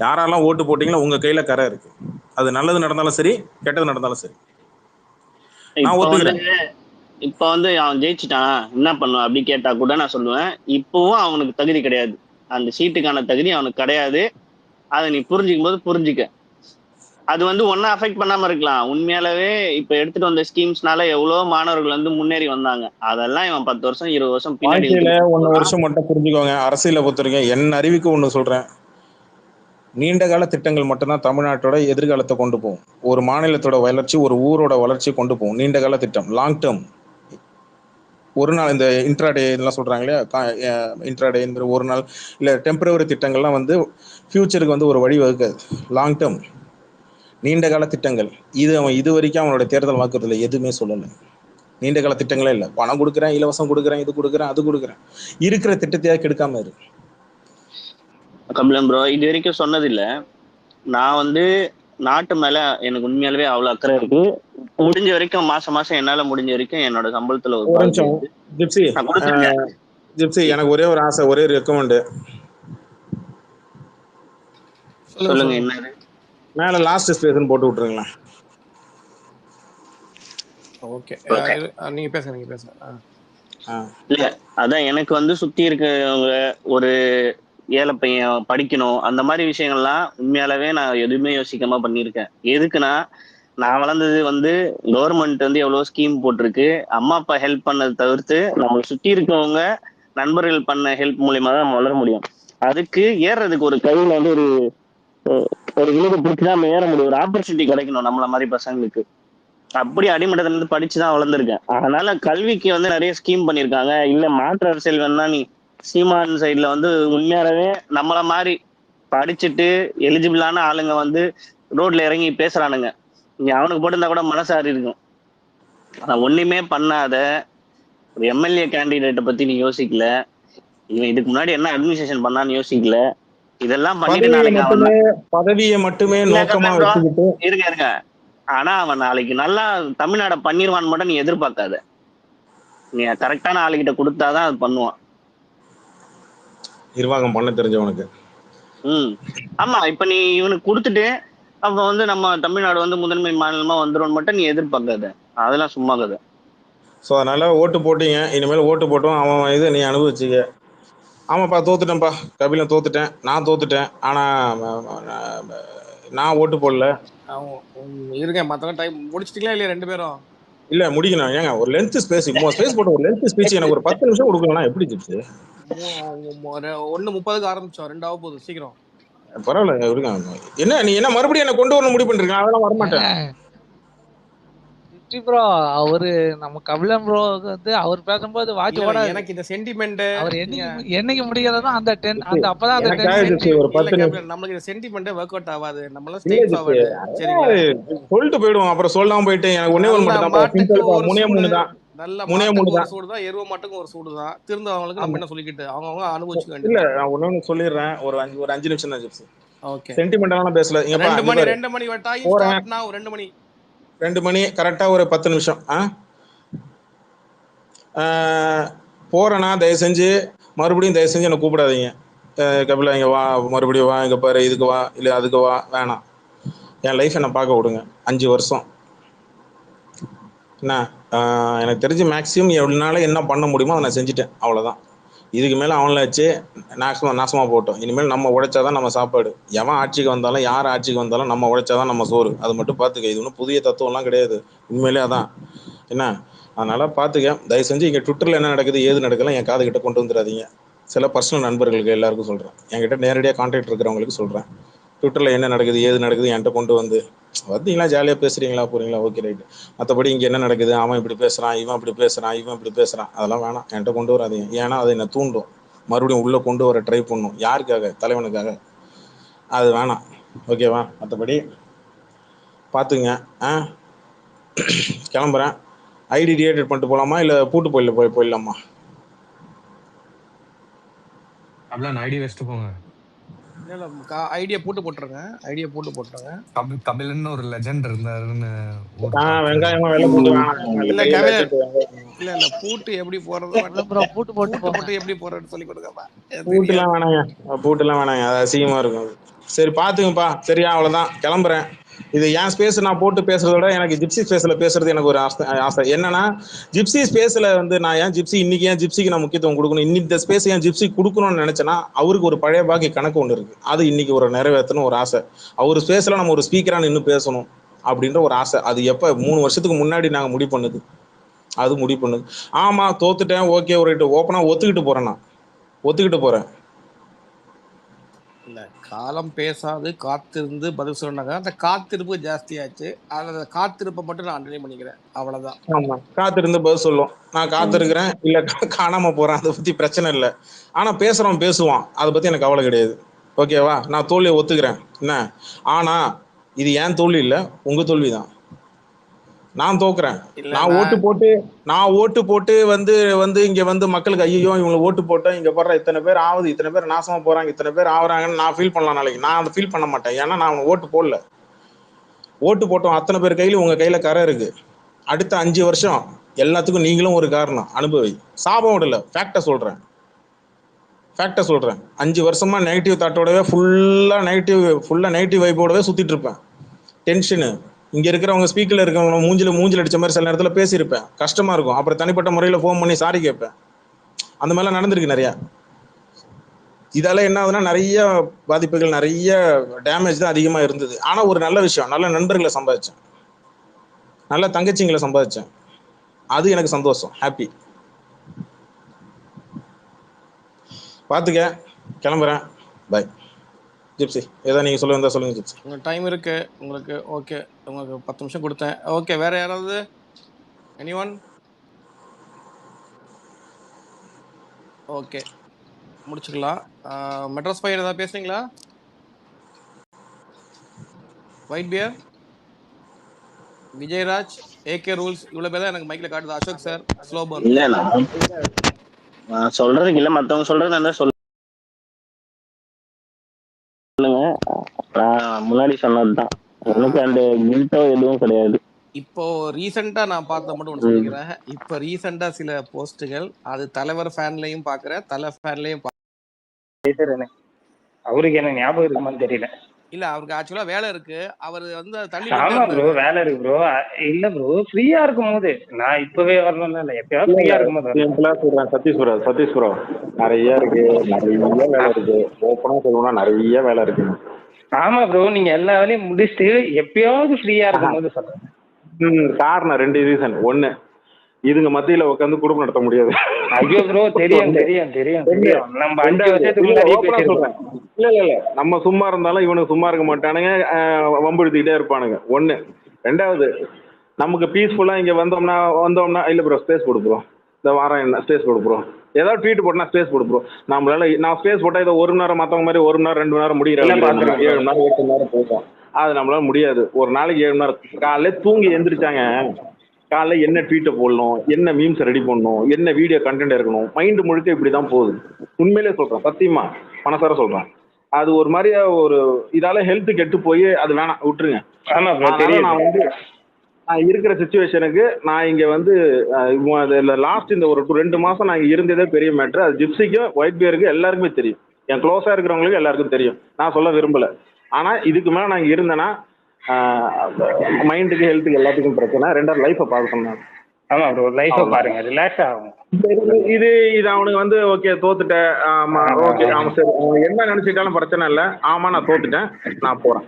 யாரெல்லாம் ஓட்டு போட்டீங்களோ உங்க கையில கரை இருக்கு. அது நல்லது நடந்தாலும் சரி, கெட்டது நடந்தாலும் சரி. நான் ஒத்துக்கிறேன். இப்ப வந்து அவன் ஜெயிச்சுட்டான் என்ன பண்ணுவான் அப்படி கேட்டா கூட நான் சொல்லுவேன், இப்பவும் அவனுக்கு தகுதி கிடையாது, அந்த சீட்டுக்கான தகுதி அவனுக்கு கிடையாது. அதை நீ புரிஞ்சுக்கும் போது புரிஞ்சுக்க. அது வந்து ஒன்னும் அஃபெக்ட் பண்ணாம இருக்கலாம். உண்மையாலவே இப்ப எடுத்துட்டு வந்த ஸ்கீம்ஸ்னால எவ்வளவு மாணவர்கள் வந்து முன்னேறி வந்தாங்க. அதெல்லாம் இவன் 10 வருஷம் 20 வருஷம் பின்னாடி 1 வருஷம் மட்டும் புரிஞ்சுக்கோங்க. அரசியலை பொறுத்திருக்கேன், என் அறிவுக்கு ஒண்ணு சொல்றேன், நீண்ட கால திட்டங்கள் மட்டும்தான் தமிழ்நாட்டோட எதிர்காலத்தை கொண்டு போகும். ஒரு மாநிலத்தோட வளர்ச்சி, ஒரு ஊரோட வளர்ச்சி கொண்டு போகும். நீண்ட கால திட்டம், லாங் டேர்ம். ஒரு நாள் இந்த இன்ட்ராடே இதெல்லாம் சொல்றாங்க இல்லையா, இன்ட்ராடே ஒரு நாள் இல்ல டெம்பரவரி திட்டங்கள்லாம் வந்து ஃபியூச்சருக்கு வந்து ஒரு வழி வகுக்காது. லாங் டேர்ம், நீண்ட கால திட்டங்கள். அவன் இது வரைக்கும் அவனோட தேர்தல் வாக்குறுதியில் எதுவுமே சொல்லலை. நீண்ட கால திட்டங்களே இல்லை. பணம் கொடுக்குறேன், இலவசம் கொடுக்குறேன், இது கொடுக்குறேன், அது கொடுக்குறேன். இருக்கிற திட்டத்தையாக கெடுக்காம இரு. கபிலன் ப்ரோ இது வரைக்கும் சொன்னதில்லை. நான் வந்து நாட்டு மேல எனக்கு உண்மையாலவே அவ்வளவு அக்கறை இருக்கு. முடிஞ்ச வரைக்கும் மாசம் என்னால முடிஞ்ச வரைக்கும் என்னோட சம்பளத்துல ஒரு நிமிஷம் ஜிப்சி, எனக்கு ஒரே ஒரு ஆசை, ஒரே ரெக்கமெண்ட். சொல்லுங்க. என்ன மேல லாஸ்ட் ஸ்பேஸ்னு போட்டு விட்டுருங்களா? ஓகே, நீங்க பேசுங்க. இல்ல அதான் எனக்கு வந்து சுத்தி இருக்கவங்க ஒரு ஏழை பையன் படிக்கணும் அந்த மாதிரி விஷயங்கள்லாம் உண்மையாலவே நான் எதுவுமே யோசிக்காம பண்ணியிருக்கேன். எதுக்குன்னா நான் வளர்ந்தது வந்து கவர்மெண்ட் வந்து எவ்வளவு ஸ்கீம் போட்டிருக்கு, அம்மா அப்பா ஹெல்ப் பண்ணதை தவிர்த்து நம்ம சுத்தி இருக்கவங்க நண்பர்கள் பண்ண ஹெல்ப் மூலியமா தான் நம்ம வளர முடியும். அதுக்கு ஏறுறதுக்கு ஒரு கையில வந்து ஒரு விழுது பிடிச்சிதான் நம்ம ஏற முடியும். ஒரு ஆப்பர்ச்சுனிட்டி கிடைக்கணும் நம்மள மாதிரி பசங்களுக்கு. அப்படி அடிமட்டத்துல இருந்து படிச்சுதான் வளர்ந்துருக்கேன். அதனால கல்விக்கு வந்து நிறைய ஸ்கீம் பண்ணியிருக்காங்க. இல்ல மாற்று அரசியல் வேணா நீ சீமான் சைட்ல வந்து உண்மையாகவே நம்மள மாதிரி படிச்சுட்டு எலிஜிபிளான ஆளுங்க வந்து ரோட்ல இறங்கி பேசுறானுங்க. நீ அவனுக்கு போட்டிருந்தா கூட மனசாரி இருக்கும். ஆனா ஒண்ணுமே பண்ணாத ஒரு எம்எல்ஏ கேண்டிடேட்டை பத்தி நீ யோசிக்கல. இவன் இதுக்கு முன்னாடி என்ன அட்மினிஸ்ட்ரேஷன் பண்ணான்னு யோசிக்கல. இதெல்லாம் பண்ணிட்டு நாளைக்கு பதவியை மட்டுமே நோக்கமா இருக்க. ஆனா அவன் நாளைக்கு நல்லா தமிழ்நாடை பண்ணிடுவான்னு மட்டும் நீ எதிர்பார்க்காத. நீ கரெக்டான ஆளுகிட்ட கொடுத்தாதான் அது பண்ணுவான். நிர்வாகம் பண்ண தெரிஞ்சவனுக்கு. ஆமா, இப்ப நீ இவனுக்கு கொடுத்துட்டு அப்ப வந்து நம்ம தமிழ்நாடு வந்து முதன்மை மாநிலமா வந்துடும் மட்டும் நீ எதிர்பார்க்காத, அதெல்லாம் சும்மா கதை. ஸோ அதனால ஓட்டு போட்டீங்க, இனிமேல் ஓட்டு போட்டோம் அவன் இது நீ அனுபவிச்சிக்க. ஆமாப்பா தோத்துட்டேன்ப்பா, கபிலன் தோத்துட்டேன், நான் தோத்துட்டேன். ஆனா நான் ஓட்டு போடல. இருங்க, மத்தவங்க டைம் முடிச்சிட்டீங்களா இல்லையா 2 பேரும்? இல்ல முடிக்கணும். ஏங்க ஒரு லென்த் ஸ்பேஸ் போட்டு ஒரு லென்த் ஸ்பீச் எனக்கு ஒரு 10 நிமிஷம் கொடுக்கணும்னா எப்படி ஜிப்ஸ்? 1:30க்கு ஆரம்பிச்சோம், 2 ஆக போகுது, சீக்கிரம். பரவாயில்ல இருக்காங்க. என்ன நீ என்ன மறுபடியும் என்ன கொண்டு வரணும் முடிவு பண்றீங்க? அதெல்லாம் வரமாட்டேன். ப்ரோ அவரு நம்ம கபிலன் ப்ரோ வந்து அவர் பேசும்போது வாட்ச் ஓட எனக்கு இந்த சென்டிமெண்ட் அவர் என்னைக்கு முடிக்கிறதோ அந்த 10 அந்த அப்பதான் அந்த 10 ஒரு 10 நமக்கு இந்த சென்டிமெண்ட் வொர்க் அவுட் ஆகாது. நம்மள ஸ்ட்ரெயிட் ஃபார்வர்ட். சரிங்களா? சொல்லிட்டு போய்டுவோம். அப்புறம் சொல்லாம போயிட்டு எனக்கு ஒண்ணே ஒண்ணு மட்டும் தான் சிம்பிள் தான். மூணே தான். நல்ல மாட்டுக்கு ஒரு சூடு தான், எருவ மாட்டுக்கும் ஒரு சூடு தான். திருந்தவங்களுக்கு நம்ம என்ன சொல்லிக்கிட்டு அவங்க அனுபவிச்சுக்க வேண்டியது. இல்ல நான் ஒண்ணு சொல்லிடுறேன். ஒரு 5 நிமிஷம் தான் ஜிப்ஸ். ஓகே. சென்டிமெண்டலாம் பேசல. இங்க 2 மணி டைம் ஸ்டார்ட் நவ. 2 மணி கரெக்டா ஒரு 10 நிமிஷம். போறேன்னா தயவு செஞ்சு மறுபடியும் தயவு செஞ்சு என்னை கூப்பிடாதீங்க. கபிலா இங்க வா, மறுபடியும் வா, இங்க பாரு, இதுக்கு வா, இல்லை அதுக்கு வா, வேணாம். என் லைஃப் என்னை பார்க்க விடுங்க. 5 வருஷம் என்ன எனக்கு தெரிஞ்சு மேக்ஸிமம் எவ்வளோனால என்ன பண்ண முடியுமோ அதை நான் செஞ்சுட்டேன். அவ்வளோதான். இதுக்கு மேலே அவங்கள வச்சு நாசமாக போட்டோம். இனிமேல் நம்ம உழைச்சாதான் நம்ம சாப்பாடு. எவன் ஆட்சிக்கு வந்தாலும் யார் ஆட்சிக்கு வந்தாலும் நம்ம உழைச்சாதான் நம்ம சோறு. அது மட்டும் பார்த்துக்க. இது ஒன்றும் புதிய தத்துவம்லாம் கிடையாது. உண்மையிலே அதான் என்ன. அதனால் பார்த்துக்க. தயவு செஞ்சு இங்கே ட்விட்டரில் என்ன நடக்குது ஏது நடக்கலாம் என் காது கிட்ட கொண்டு வந்துடாதீங்க. சில பர்சனல் நண்பர்களுக்கு எல்லாருக்கும் சொல்கிறேன். என்கிட்ட நேரடியாக கான்டாக்ட் இருக்கிறவங்களுக்கு சொல்கிறேன். ட்விட்டரில் என்ன நடக்குது ஏது நடக்குது என்கிட்ட கொண்டு வந்தீங்களா ஜாலியாக பேசுகிறீங்களா போகிறீங்களா, ஓகே ரைட்டு. மற்றபடி இங்கே என்ன நடக்குது, அவன் இப்படி பேசுகிறான், இவன் இப்படி பேசுகிறான், இவன் இப்படி பேசுகிறான், அதெல்லாம் வேணாம். என்கிட்ட கொண்டு வராதீங்க. ஏன்னா அதை என்னை தூண்டும், மறுபடியும் உள்ளே கொண்டு வர ட்ரை பண்ணும். யாருக்காக? தலைவனுக்காக. அது வேணாம். ஓகேவா? மற்றபடி பார்த்துங்க. கிளம்புறேன். ஐடி டிஏட்டட் பண்ணிட்டு போகலாமா இல்லை பூட்டு போயிடலாமா? அப்படிலாம் ஐடி வச்சுட்டு போங்க. ஐடியா போட்டு போட்டுருங்க. கபிலன் ஒரு லெஜெண்ட் இருந்தாருன்னு. வெங்காயமா வெள்ள பூட்டு இல்ல பூட்டு எப்படி போறது? பூட்டு போட்டு எப்படி போறதுன்னு சொல்லி கொடுங்கப்பா. பூட்டுலாம் வேணாங்க, அது அசிங்கமா இருக்கும். சரி பாத்துங்கப்பா. சரியா? அவ்வளவுதான், கிளம்புறேன். இது என் ஸ்பேஸ் நான் போட்டு பேசுறத விட எனக்கு ஜிப்சி ஸ்பேஸ்ல பேசுறது எனக்கு ஒரு ஆசை. என்னன்னா ஜிப்சி ஸ்பேஸ்ல வந்து நான் ஏன் ஜிப்சிக்கு நான் முக்கியத்துவம் கொடுக்கணும், இந்த ஸ்பேஸ் ஏன் ஜிப்சி கொடுக்கணும்னு நினைச்சேன்னா அவருக்கு ஒரு பழைய பாக்கி கணக்கு ஒன்று இருக்கு. அது இன்னைக்கு ஒரு நிறைவேற்றணும் ஒரு ஆசை. அவர் ஸ்பேஸ்ல நம்ம ஒரு ஸ்பீக்கரா நின்று பேசணும் அப்படின்ற ஒரு ஆசை. அது எப்ப 3 வருஷத்துக்கு முன்னாடி நாங்க முடிவு பண்ணுது. ஆமா தோத்துட்டேன், ஓகே ஒரு ஓப்பனா ஒத்துக்கிட்டு போறேன். இல்ல காலம் பேசாது காத்திருந்து பதில் சொன்னாங்க. அந்த காத்திருப்பு ஜாஸ்தியாச்சு. அந்த காத்திருப்பை மட்டும் நான் அண்டர்லைன் பண்ணிக்கிறேன். அவ்வளவுதான். ஆமா, காத்திருந்து பதில் சொல்லும். நான் காத்திருக்கிறேன், இல்ல காணாம போறேன், அதை பத்தி பிரச்சனை இல்லை. ஆனா பேசுவான், அதை பத்தி எனக்கு கவலை கிடையாது. ஓகேவா? நான் தோல்வியை ஒத்துக்கிறேன். என்ன ஆனா இது ஏன் தோல்வி இல்லை, உங்க தோல்விதான். நான் தோக்குறேன். நான் ஓட்டு போட்டு வந்து இங்க வந்து மக்களுக்கு ஐயோ இவங்களை ஓட்டு போட்டேன், இங்க போடுற இத்தனை பேர் ஆகுது, இத்தனை பேர் நாசமா போறாங்க, இத்தனை பேர் ஆகுறாங்கன்னு நான் ஃபீல் பண்ணலாம் நாளைக்கு. நான் அதை ஃபீல் பண்ண மாட்டேன். ஏன்னா நான் ஓட்டு போட்டோம் அத்தனை பேர் கையில உங்க கையில கரை இருக்கு. அடுத்த 5 வருஷம் எல்லாத்துக்கும் நீங்களும் ஒரு காரணம். அனுபவி. சாபம் விடல, ஃபேக்டை சொல்றேன். 5 வருஷமா நெகட்டிவ் தாட்டோடவே ஃபுல்லா நெகட்டிவ் வைப்போடவே சுத்திட்டு இருப்பேன். டென்ஷனு. இங்க இருக்கிறவங்க ஸ்பீக்கர்ல இருக்கவங்க மூஞ்சில அடிச்ச மாதிரி சில நேரத்துல பேசியிருப்பேன். கஷ்டமா இருக்கும். அப்புறம் தனிப்பட்ட முறையில ஃபோன் பண்ணி சாரி கேட்பேன். அந்த மாதிரிலாம் நடந்திருக்கு நிறைய. இதால என்ன ஆகுதுன்னா நிறைய பாதிப்புகள், நிறைய டேமேஜ் தான் அதிகமா இருந்தது. ஆனா ஒரு நல்ல விஷயம், நல்ல நண்பர்களை சம்பாதிச்சேன், நல்ல தங்கச்சிங்களை சம்பாதிச்சேன். அது எனக்கு சந்தோஷம், ஹாப்பி. பாத்துக்க, கிளம்புறேன். பை. ஜிப்சி ஏதோ நீங்க சொல்லுங்க ஜிப்சி. உங்களுக்கு டைம் இருக்கு உங்களுக்கு. ஓகே, உங்களுக்கு 10 நிமிஷம் கொடுத்தேன். ஓகே, வேற யாராவது? எனிஒன்? ஓகே, முடிச்சுக்கலாம். மெட்ராஸ் பையன் ஏதாவது பேசுறீங்களா? White beer, Vijayaraj, AK rules, இவ்வளவு பேர் தான் எனக்கு மைக்ல காட்டுது. அசோக் சார், ஸ்லோபர். இல்ல நான் சொல்றதுக்கு இல்ல, மத்தவங்க சொல்றது நான் சொல்லுங்க. முன்னாடி சொன்னதுதான். எனக்கு அந்த கில்ட்டோ எதுவும் கிடையாது. இப்போ ரீசெண்டா நான் பார்த்த மட்டும் ஒன்று சொல்லிக்கிறேன். இப்போ ரீசெண்டா சில போஸ்ட்டுகள் அது தலைவர் ஃபேன்லையும் பாக்குறேன், தலை ஃபேன்லையும் பேசுறேன்னு. அவருக்கு என்ன ஞாபகம் இருக்குமான்னு தெரியல. இல்ல அவருக்கு ஆக்சுவலா வேலை இருக்கு. அவர் வந்து அதை தள்ளி ஆமா விட்டு ப்ரோ, இருந்தாரு. வேலை இருக்கு ப்ரோ. இல்ல ப்ரோ, ஃப்ரீயா இருக்கும் போது நான் இப்பவே வரணும்னு இல்ல, எப்பயாவது இல்ல ஃப்ரீயா இருக்கும் போது வரணும். சிம்பிளா சொல்றேன் சதீஷ் ப்ரோ நிறைய இருக்கு, நிறைய வேலை இருக்கு. ஓப்பனா சொல்லணும்னா நிறைய வேலை இருக்கு. ஆமா ப்ரோ, நீங்க எல்லா வேலையும் முடிச்சுட்டு எப்பயாவது ஃப்ரீயா இருக்கும் போது சொல்றேன். காரணம் 2 ரீசன். ஒண்ணு, இதுங்க மத்தியில உட்காந்து குடும்பம் நடத்த முடியாது. ஐயோ ப்ரோ, தெரியும் தெரியும் தெரியும் தெரியும். நம்ம 5 வருஷத்துக்கு முன்னாடி பேசிருக்கோம். இல்ல நம்ம சும்மா இருந்தாலும் இவனுக்கு சும்மா இருக்க மாட்டானுங்க, வம்புடுத்திக்கிட்டே இருப்பானுங்க. ஒண்ணு. 2வது, நமக்கு பீஸ்ஃபுல்லா இங்க வந்தோம்னா இல்ல ப்ரோ ஸ்பேஸ் கொடுக்குறோம், இந்த வாரம் என்ன ஸ்பேஸ் கொடுக்குறோம், ஏதாவது ட்வீட் போட்டா ஸ்பேஸ் கொடுக்குறோம். நான் ஸ்பேஸ் போட்டா இதை 1 மணி நேரம் மத்தவங்க மாதிரி 1 மணி நேரம் 2 மணி நேரம் முடிகிற 7 மணி நேரம் 8 மணி நேரம் போகும். அது நம்மளால முடியாது. ஒரு நாளைக்கு 7 மணி நேரம். காலையில தூங்கி எந்திரிச்சாங்க, காலைல என்ன ட்வீட்டை போடணும், என்ன மீம்ஸ் ரெடி பண்ணணும், என்ன வீடியோ கண்டென்ட் இருக்கணும், மைண்டு முழுக்க இப்படிதான் போகுது. உண்மையிலே சொல்றேன், சத்தியமா மனசார சொல்றேன். அது ஒரு மாதிரியா ஒரு இதால ஹெல்த் கெட்டு போய் அது வேணாம், விட்டுருங்க. நான் வந்து நான் இருக்கிற சுச்சுவேஷனுக்கு நான் இங்க வந்து லாஸ்ட் இந்த ஒரு 2 மாசம் நான் இருந்ததே பெரிய மேட்ரு. அது ஜிப்சிக்கும் ஒயிட் பியருக்கு எல்லாருக்குமே தெரியும், என் க்ளோஸா இருக்கிறவங்களுக்கு எல்லாருக்கும் தெரியும். நான் சொல்ல விரும்பல. ஆனா இதுக்கு மேல நான் இங்க இருந்தேன்னா மைண்டுக்கு ஹெல்த்துக்கு எல்லாத்துக்கும் பிரச்சனை. 2வது லைஃபை பார்க்கணும். ஆமா ப்ரோ, லைஃபை பாருங்க, ரிலாக்ஸ் ஆகும். இது அவனுக்கு வந்து ஓகே தோத்துட்டேன், ஆமா ஓகே ஆமா சரி, என்ன நினைச்சிட்டாலும் பிரச்சனை இல்லை, ஆமா நான் தோத்துட்டேன் நான் போறேன்.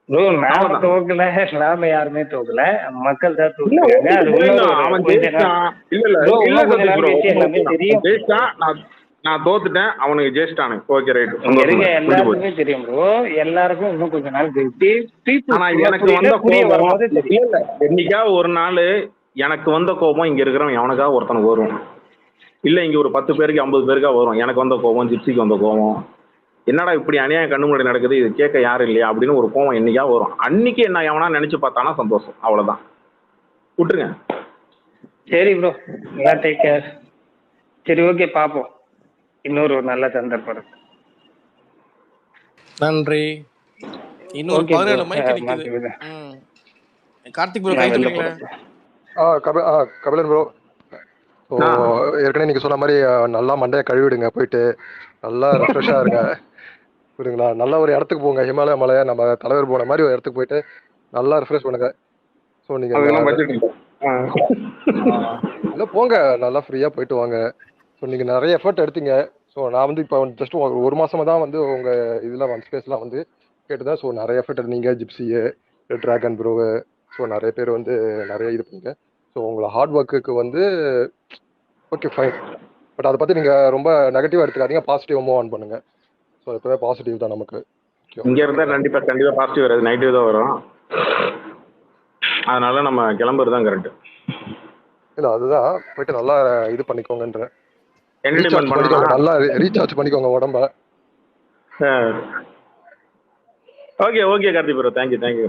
ப்ரோ நாம தோக்கல, நாம யாருமே தோக்கல, மக்கள் தான் தோக்கல. அவன் ஜெயிச்சான். நான் தோத்துட்டேன், அவனுக்கு ஜெயிச்சிட்டானு. ஓகே ரைட், எல்லாருக்குமே தெரியும் ப்ரோ. எல்லாருக்கும் இன்னும் கொஞ்ச நாள் கழிச்சு ஆனா எனக்கு வந்த கோபம் இல்ல, என்னைக்கா ஒரு நாள் எனக்கு வந்த கோபம் இங்க இருக்கிறவன் எவனுக்காக ஒருத்தனுக்கு வரும். இல்ல இங்க ஒரு 10 பேருக்கு 50 பேருக்கா வரும். எனக்கு வந்த கோபம், ஜிப்சிக்கு வந்த கோபம், என்னடா இப்படி அநியாயம் கண்ணு முன்னாடி நடக்குது, இது கேட்க யாரும் இல்லையா அப்படின்னு ஒரு கோவம் என்னைக்கா வரும். அன்னைக்கு என்ன எவனா நினைச்சு பார்த்தானா சந்தோஷம், அவ்வளவுதான். விட்டுருங்க. சரி ப்ரோ, நல்லா டேக் கேர். சரி ஓகே, பாப்போம் இன்னொரு நல்ல சந்தர்ப்பம். நன்றி. இன்னொரு 17 மைக் நிக்குது. கார்த்திக் ப்ரோ கை தூக்குறீங்களா? கபிலன் ப்ரோ, ஏற்கனவே நீங்க சொன்ன மாதிரி நல்லா மண்டையை கழுவிடுங்க, போயிட்டு நல்லா ரெஃப்ரெஷ்ஷா இருங்க, புரியுங்களா? நல்ல ஒரு இடத்துக்கு போங்க, ஹிமாலய மலை நம்ம தலைவர் போன மாதிரி ஒரு இடத்துக்கு போயிட்டு நல்லா ரெஃப்ரெஷ் பண்ணுங்க. ஸோ நீங்க இல்லை போங்க, நல்லா ஃப்ரீயா போயிட்டு வாங்க. ஸோ நீங்க நிறைய எஃபர்ட் எடுத்தீங்க. ஸோ நான் வந்து இப்போ ஜஸ்ட் ஒரு மாசமா தான் வந்து உங்க இதுல ஸ்பேஸ்லாம் வந்து கேட்டுதான். ஸோ நிறைய எஃபர்ட் எடுத்தீங்க, ஜிப்சியே, டிராகன் ப்ரோ, ஸோ நிறைய பேர் வந்து நிறைய இது பண்ணீங்க. ஸோ உங்களை ஹார்ட் ஒர்க்குக்கு வந்து ஓகே ஃபைன், பட் அதை பத்தி நீங்க ரொம்ப நெகட்டிவா எடுத்துக்காதீங்க, பாசிட்டிவ் மூவ் ஆன் பண்ணுங்க. ஸோ எப்பவே பாசிட்டிவ் தான் நமக்கு. இங்க இருந்தா கண்டிப்பா பாசிட்டிவ் வராது, நெகட்டிவ் தான் வரும். அதனால நம்ம கிளம்புறது தான் கரெக்ட். இல்ல அதுதான் போயிட்டு நல்லா இது பண்ணிக்கோங்கன்ற, என்டர்டெயின்மென்ட் பண்ணிக்கோங்க, நல்லா ரீசார்ஜ் பண்ணிக்கோங்க உடம்ப. Okay Karthik bro, thank you.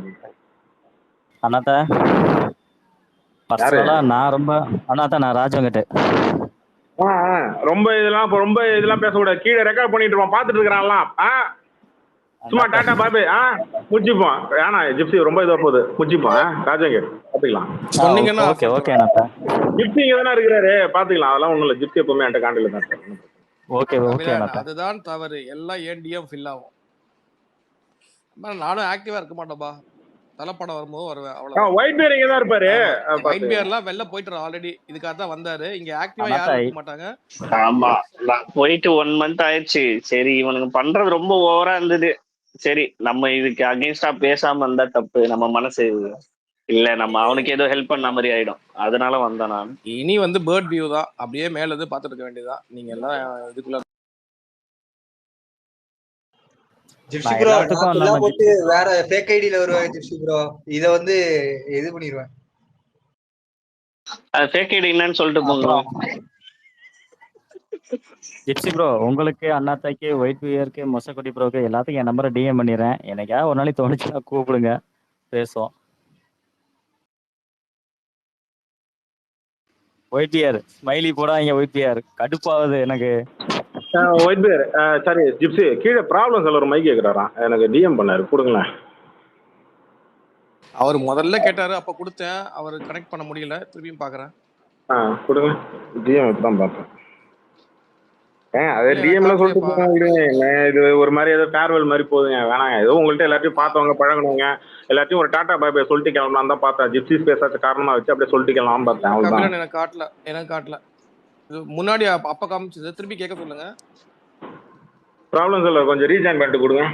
அண்ணாத்தா பர்சனலா நான் ராஜவங்கிட்ட ரொம்ப இதெல்லாம் பேசக்கூடாது. கீழே ரெக்கார்ட் பண்ணிட்டு இருப்பான், பாத்துட்டு இருக்கிறான்லாம். சும்மா டாட்டா பாபு முடிச்சுப்போம். ஏன்னா ஜிப்சி ரொம்ப இதா போகுது, முடிச்சுப்போம். ராஜாங்க பாத்துக்கலாம். ஜிப்சி இங்க தானே இருக்கிறாரு, பாத்துக்கலாம். அதெல்லாம் ஒண்ணும் இல்ல, ஜிப்சி எப்பவுமே என்கிட்ட காண்டில தான் இருக்காரு. அதுதான் தவறு, எல்லாம் ஏண்டிஎம் ஃபில் ஆகும். நானும் ஆக்டிவா இருக்க மாட்டேன்பா, தலைப்படம் வரும்போது வருவேன், அவ்வளவுதான். ஒயிட் பியர் இங்க தான் இருப்பாரு. ஒயிட் பியர்லாம் வெளில போயிட்டு ஆல்ரெடி, இதுக்காக தான் வந்தாரு. இங்க ஆக்டிவா யாரும் இருக்க மாட்டாங்க. ஆமா, நான் போயிட்டு 1 மந்த் ஆயிடுச்சு. சரி இவனுக்கு பண்றது ரொம்ப ஓவரா இருந்தது. சரி நம்ம இதுக்கு அகைன்ஸ்டா பேசாம இருந்தா தப்பு, நம்ம மனசு இல்ல, நம்ம அவனுக்கு ஏதோ ஹெல்ப் பண்ண மாதிரி ஆயிடும். அதனால வந்தேன் நான். இனி வந்து பேர்ட் வியூ தான், அப்படியே மேல இருந்து பாத்துட்டு இருக்க வேண்டியதான். நீங்க எல்லாம் இதுக்குள்ள ஜிப்சி ப்ரோ நான் போட்டு வேற ஃபேக் ஐடில வருவாங்க. ஜிப்சி ப்ரோ இத வந்து இது பண்ணிடுவேன். அது ஃபேக் ஐடி என்னன்னு சொல்லிட்டு போங்க. ஜிப்சி ப்ரோ, உங்களுக்கு, அண்ணாத்தாக்கு, ஒயிட் பியருக்கு, மொசக்குட்டி ப்ரோக்கு எல்லாத்துக்கும் என் நம்பரை டிஎம் பண்ணிடுறேன். எனக்கா ஒரு நாளைக்கு தோணுச்சுன்னா கூப்பிடுங்க, பேசுவோம். ஒயிட் பியர் ஸ்மைலி போடாதீங்க, ஒயிட் பியர் கடுப்பாகுது எனக்கு. ஒயிட் பியர் சாரி ஜிப்சி, கீழே ப்ராப்ளம் சொல்ல ஒரு மைக் கேட்குறாராம், எனக்கு டிஎம் பண்ணாரு, கொடுங்களேன். அவர் முதல்ல கேட்டாரு, அப்ப கொடுத்தேன். அவர் கனெக்ட் பண்ண முடியல, திருப்பியும் பாக்குறேன். கொடுங்க, டிஎம் தான் பார்த்தேன். அது இல்ல எனக்கு டிஎம்ல சொல்லிட்டு காட்டலையேப்பா. போங்க விடுங்க. என்ன இது ஒரு மாதிரி ஏதோ ஃபேர்வெல் மாதிரி போகுதுங்க. வேணாங்க. ஏதோ உங்கள்கிட்ட எல்லாத்தையும் பார்த்தவங்க பழகணுங்க. எல்லாத்தையும் ஒரு டாட்டா பாய் பாய் சொல்லிட்டு கிளம்பலாம் தான் பார்த்தேன். ஜிப்சி ஸ்பேஸாச்சு காரணமா வச்சு அப்படியே சொல்லிட்டு கிளம்பலாம் பார்த்தேன். இல்ல அவ்வளவுதான். கபிலன் எனக்கு காட்டல. எனக்கு காட்டல. இது முன்னாடி அப்ப காமிச்சது. திருப்பி கேட்க சொல்லுங்க. ப்ராப்ளம் சொல்ல கொஞ்சம் ரீஜாயின் பண்ணிட்டு கொடுங்க.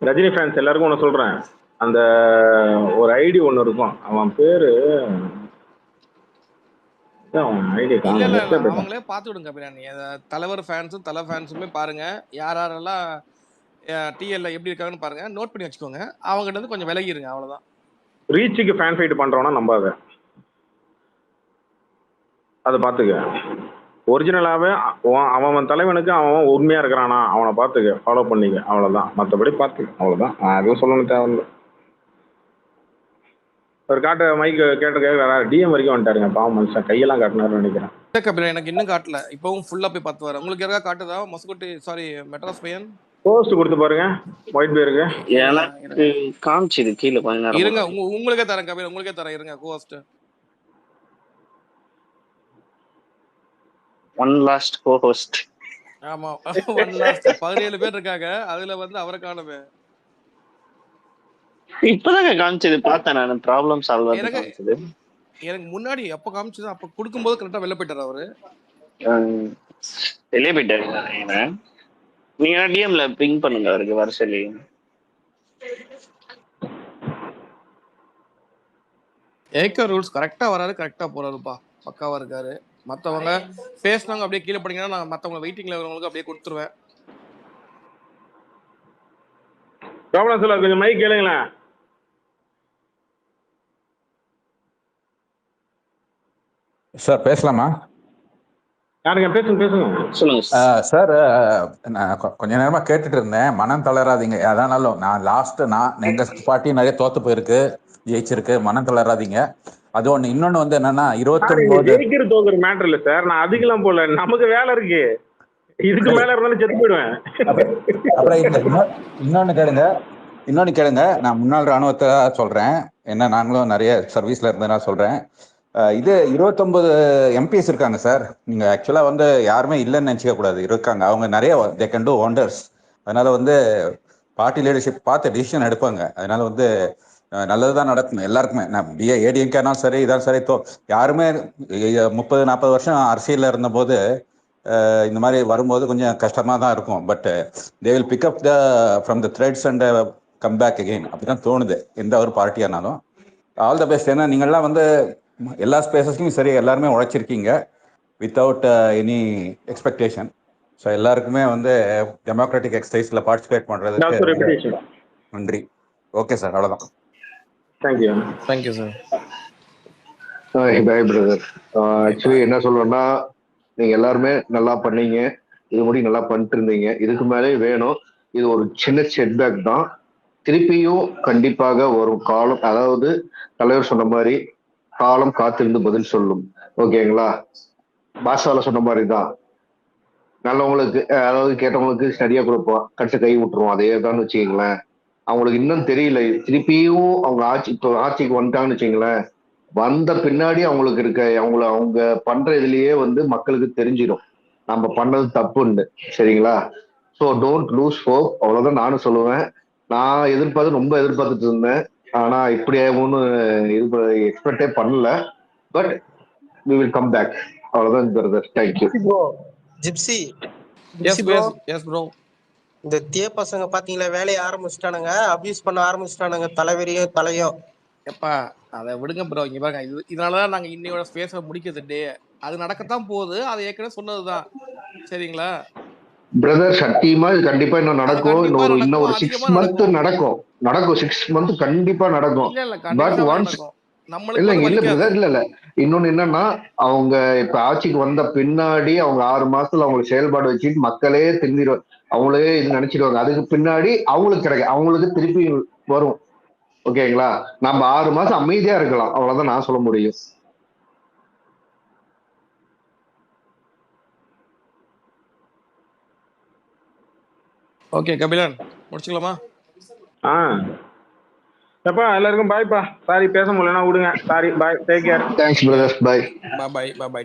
ரஜினி ஃபேன்ஸ் எல்லாருக்கும் ஒன்று சொல்றேன். அந்த ஒரு ஐடி ஒன்று இருக்கும். அவன் பேரு ஐடி இல்ல இல்ல இல்ல காணும். அவங்களே பார்த்து விடுங்க கபிலன். தலைவர் ஃபேன்ஸும் தலை ஃபேன்ஸுமே பாருங்க. யார் யாரெல்லாம் டிஎல்ல எப்படி இருக்காங்கன்னு பாருங்க. நோட் பண்ணி வச்சுக்கோங்க. அவங்ககிட்ட இருந்து கொஞ்சம் விலகிருங்க. அவ்வளவுதான். ரீச்சுக்கு ஃபேன் ஃபைட் பண்றவனா நம்பாத. அதை பார்த்துக்க. ஒரிஜினலாகவே அவன் தலைவனுக்கு அவன் உண்மையா இருக்கிறானா அவனை பார்த்துக்க, ஃபாலோ பண்ணிக்க. அவ்வளோதான். மற்றபடி பார்த்துக்க. அவ்வளோதான். அதுவும் சொல்லணும் தேவையில்லை. ஒரு காட்ட மைக் கேட்ட டிஎம் வரைக்கும் வந்துட்டாருங்க. பாவம் மனுஷன் கையெல்லாம் காட்டினாருன்னு நினைக்கிறேன். இல்ல கபிலன் எனக்கு இன்னும் காட்டல. இப்பவும் ஃபுல்லா போய் பார்த்து வரேன். உங்களுக்கு யாராவது காட்டுதா? மொசகுட்டி சாரி மெட்ராஸ் பையன் போஸ்ட் கொடுத்து பாருங்க. ஒயிட் பேருக்கு எனக்கு காமிச்சிது கீழே கொஞ்ச நேரம். இருங்க உங்களுக்கே தரேன் கபிலன். உங்களுக்கே தரேன். இருங்க கோஸ்ட் ஒன் லாஸ்ட் கோஹோஸ்ட். ஆமா ஒன் லாஸ்ட் 17 பேர் இருக்காங்க. அதுல வந்து அவரை காணவே. இப்பதாங்க காமிச்சது பார்த்தேன் நான். ப்ராப்ளம் சால்வர் காமிச்சது. எனக்கு முன்னாடி அப்ப காமிச்சது. அப்ப கொடுக்கும்போது கரெக்டா வெளில போயிட்டாரு அவரு. வெளியே போயிட்டாரு. நீங்க டிஎம்ல பிங் பண்ணுங்க அவருக்கு வர சொல்லி. ஏகே ரூல்ஸ் கரெக்டா வராரு. கரெக்டா போறாருப்பா. பக்காவா இருக்காரு. மத்தவங்க பேசினாங்க அப்படியே கீழே படிங்கன்னா நான் மத்தவங்க வெயிட்டிங்ல இருக்கிறவங்களுக்கு அப்படியே கொடுத்துருவேன். ப்ராப்ளம் சொல்ல கொஞ்சம் மைக் கேளுங்களேன். சார் பேசலாமா? யாருங்க பேசுங்க பேசுங்க. சொல்லுங்க சார். நான் கொஞ்ச நேரமா கேட்டுட்டு இருந்தேன். மனம் தளராதீங்க. அதனாலும் நான் எங்க பார்ட்டி நிறைய தோத்து போயிருக்கு, ஜெயிச்சிருக்கு. மனம் தளராதீங்க. அது ஒண்ணு. இன்னொன்னு வந்து என்னன்னா 29 ஜெயிக்கிற தோக்குற மேட்டர் இல்ல சார். நான் அதிகலாம் போல. நமக்கு வேலை இருக்கு. இதுக்கு மேல இருந்தாலும் செத்து போயிடுவேன். அப்புறம் இன்னொன்னு கேளுங்க. நான் முன்னாள் ராணுவத்தை சொல்றேன். என்ன நாங்களும் நிறைய சர்வீஸ்ல இருந்தேன்னா சொல்றேன். இது 29 எம்பிஎஸ் இருக்காங்க சார். நீங்க ஆக்சுவலா வந்து யாருமே இல்லைன்னு நினைச்சிக்க கூடாது. இருக்காங்க. அவங்க நிறைய தே கேன் டூ ஒண்டர்ஸ். அதனால வந்து பார்ட்டி லீடர்ஷிப் பார்த்து டிசிஷன் எடுப்பாங்க. அதனால வந்து நல்லதுதான் நடக்கும் எல்லாருக்குமே. நான் ஏடிஎம்கேனாலும் சரி இதான் சரி. யாருமே 30-40 வருஷம் அரசியல்ல இருந்தபோது இந்த மாதிரி வரும்போது கொஞ்சம் கஷ்டமா தான் இருக்கும். But they will pick up from the threads and come back again. அப்படிதான் தோணுது எந்த ஒரு பார்ட்டியானாலும். All the best. ஏன்னா நீங்கள்லாம் வந்து எல்லா ஸ்பேசஸ்லையும் சரி எல்லாருமே உழைச்சிருக்கீங்க வித்தவுட் எனி எக்ஸ்பெக்டேஷன். ஸோ எல்லாருக்குமே வந்து டெமோக்ராட்டிக் எக்ஸசைஸில் பார்ட்டிசிபேட் பண்ணுறதுக்கு நன்றி. Okay sir. அவ்வளோதான். Thank you. Thank you sir. Bye brother. Actually என்ன சொல்றேன்னா, நீங்க எல்லாருமே நல்லா பண்ணீங்க. இது முடி நல்லா பண்ணிட்டு இருந்தீங்க. இதுக்கு மேலே வேணும். இது ஒரு சின்ன செட்பேக் தான். திருப்பியும் கண்டிப்பாக வரும் காலம். அதாவது தலைவர் சொன்ன மாதிரி காலம் காத்திருந்து பதில் சொல்லும். ஓகேங்களா? பாஷால சொன்ன மாதிரி தான். நல்லவங்களுக்கு அதாவது கேட்டவங்களுக்கு சரியா கொடுப்போம், கட்டு கை விட்டுருவோம். அதே தான் வச்சுக்கீங்களேன். அவங்களுக்கு இன்னும் தெரியல. திருப்பியும் அவங்க ஆட்சிக்கு வந்துட்டாங்கன்னு வச்சுங்களேன். வந்த பின்னாடி அவங்களுக்கு இருக்க அவங்க பண்ற இதுலயே வந்து மக்களுக்கு தெரிஞ்சிடும் நம்ம பண்ணது தப்புன்னு. சரிங்களா? So don't loose hope. அவ்வளவுதான் நானும் சொல்லுவேன். நான் ரொம்ப எதிர்பார்த்துட்டு இருந்தேன். ஆனா இப்படி ஆகும்னு எக்ஸ்பெக்டே பண்ணல. But we will come back. அவ்வளவுதான் brother. Thank you. Gypsy yes bro. இந்த தீய பசங்க பாத்தீங்களா வேலையை ஆரம்பிச்சிட்டானுங்க. அபியூஸ் பண்ண ஆரம்பிச்சிட்டானுங்க தலைவரையும் தலையும். எப்பா அதை விடுங்க ப்ரோ. இங்க பாருங்க, இதனாலதான் நாங்க இன்னையோட ஸ்பேஸ முடிக்கிறது டே. அது நடக்கத்தான் போகுது. அது ஏற்கனவே சொன்னதுதான். சரிங்களா பிரதர்? சத்தியமா இது கண்டிப்பா இன்னும் நடக்கும். இன்னும் ஒரு 6 month நடக்கும். 6 month கண்டிப்பா நடக்கும். பட் ஒன்ஸ் இல்ல பிரதர் இல்ல இன்னொன்னு என்னன்னா, அவங்க இப்ப ஆட்சிக்கு வந்த பின்னாடி அவங்க 6 மாசத்துல அவங்க செயல்பாடு வச்சுட்டு மக்களே திரும்பிடுவாங்க. அவங்களே இது நினைச்சிடுவாங்க. அதுக்கு பின்னாடி அவங்களுக்கு கிடைக்கும். அவங்களுக்கு திருப்பி வரும். ஓகேங்களா? நம்ம 6 மாசம் அமைதியா இருக்கலாம். அவ்வளவுதான் நான் சொல்ல முடியும். ஓகே கபிலன் முடிச்சுக்கலாமா? எப்பா எல்லாருக்கும் பாய்ப்பா. சாரி பேச முடியலன்னா விடுங்க. Sorry. Bye. Take care. Thanks brother. Bye. Bye பாய்.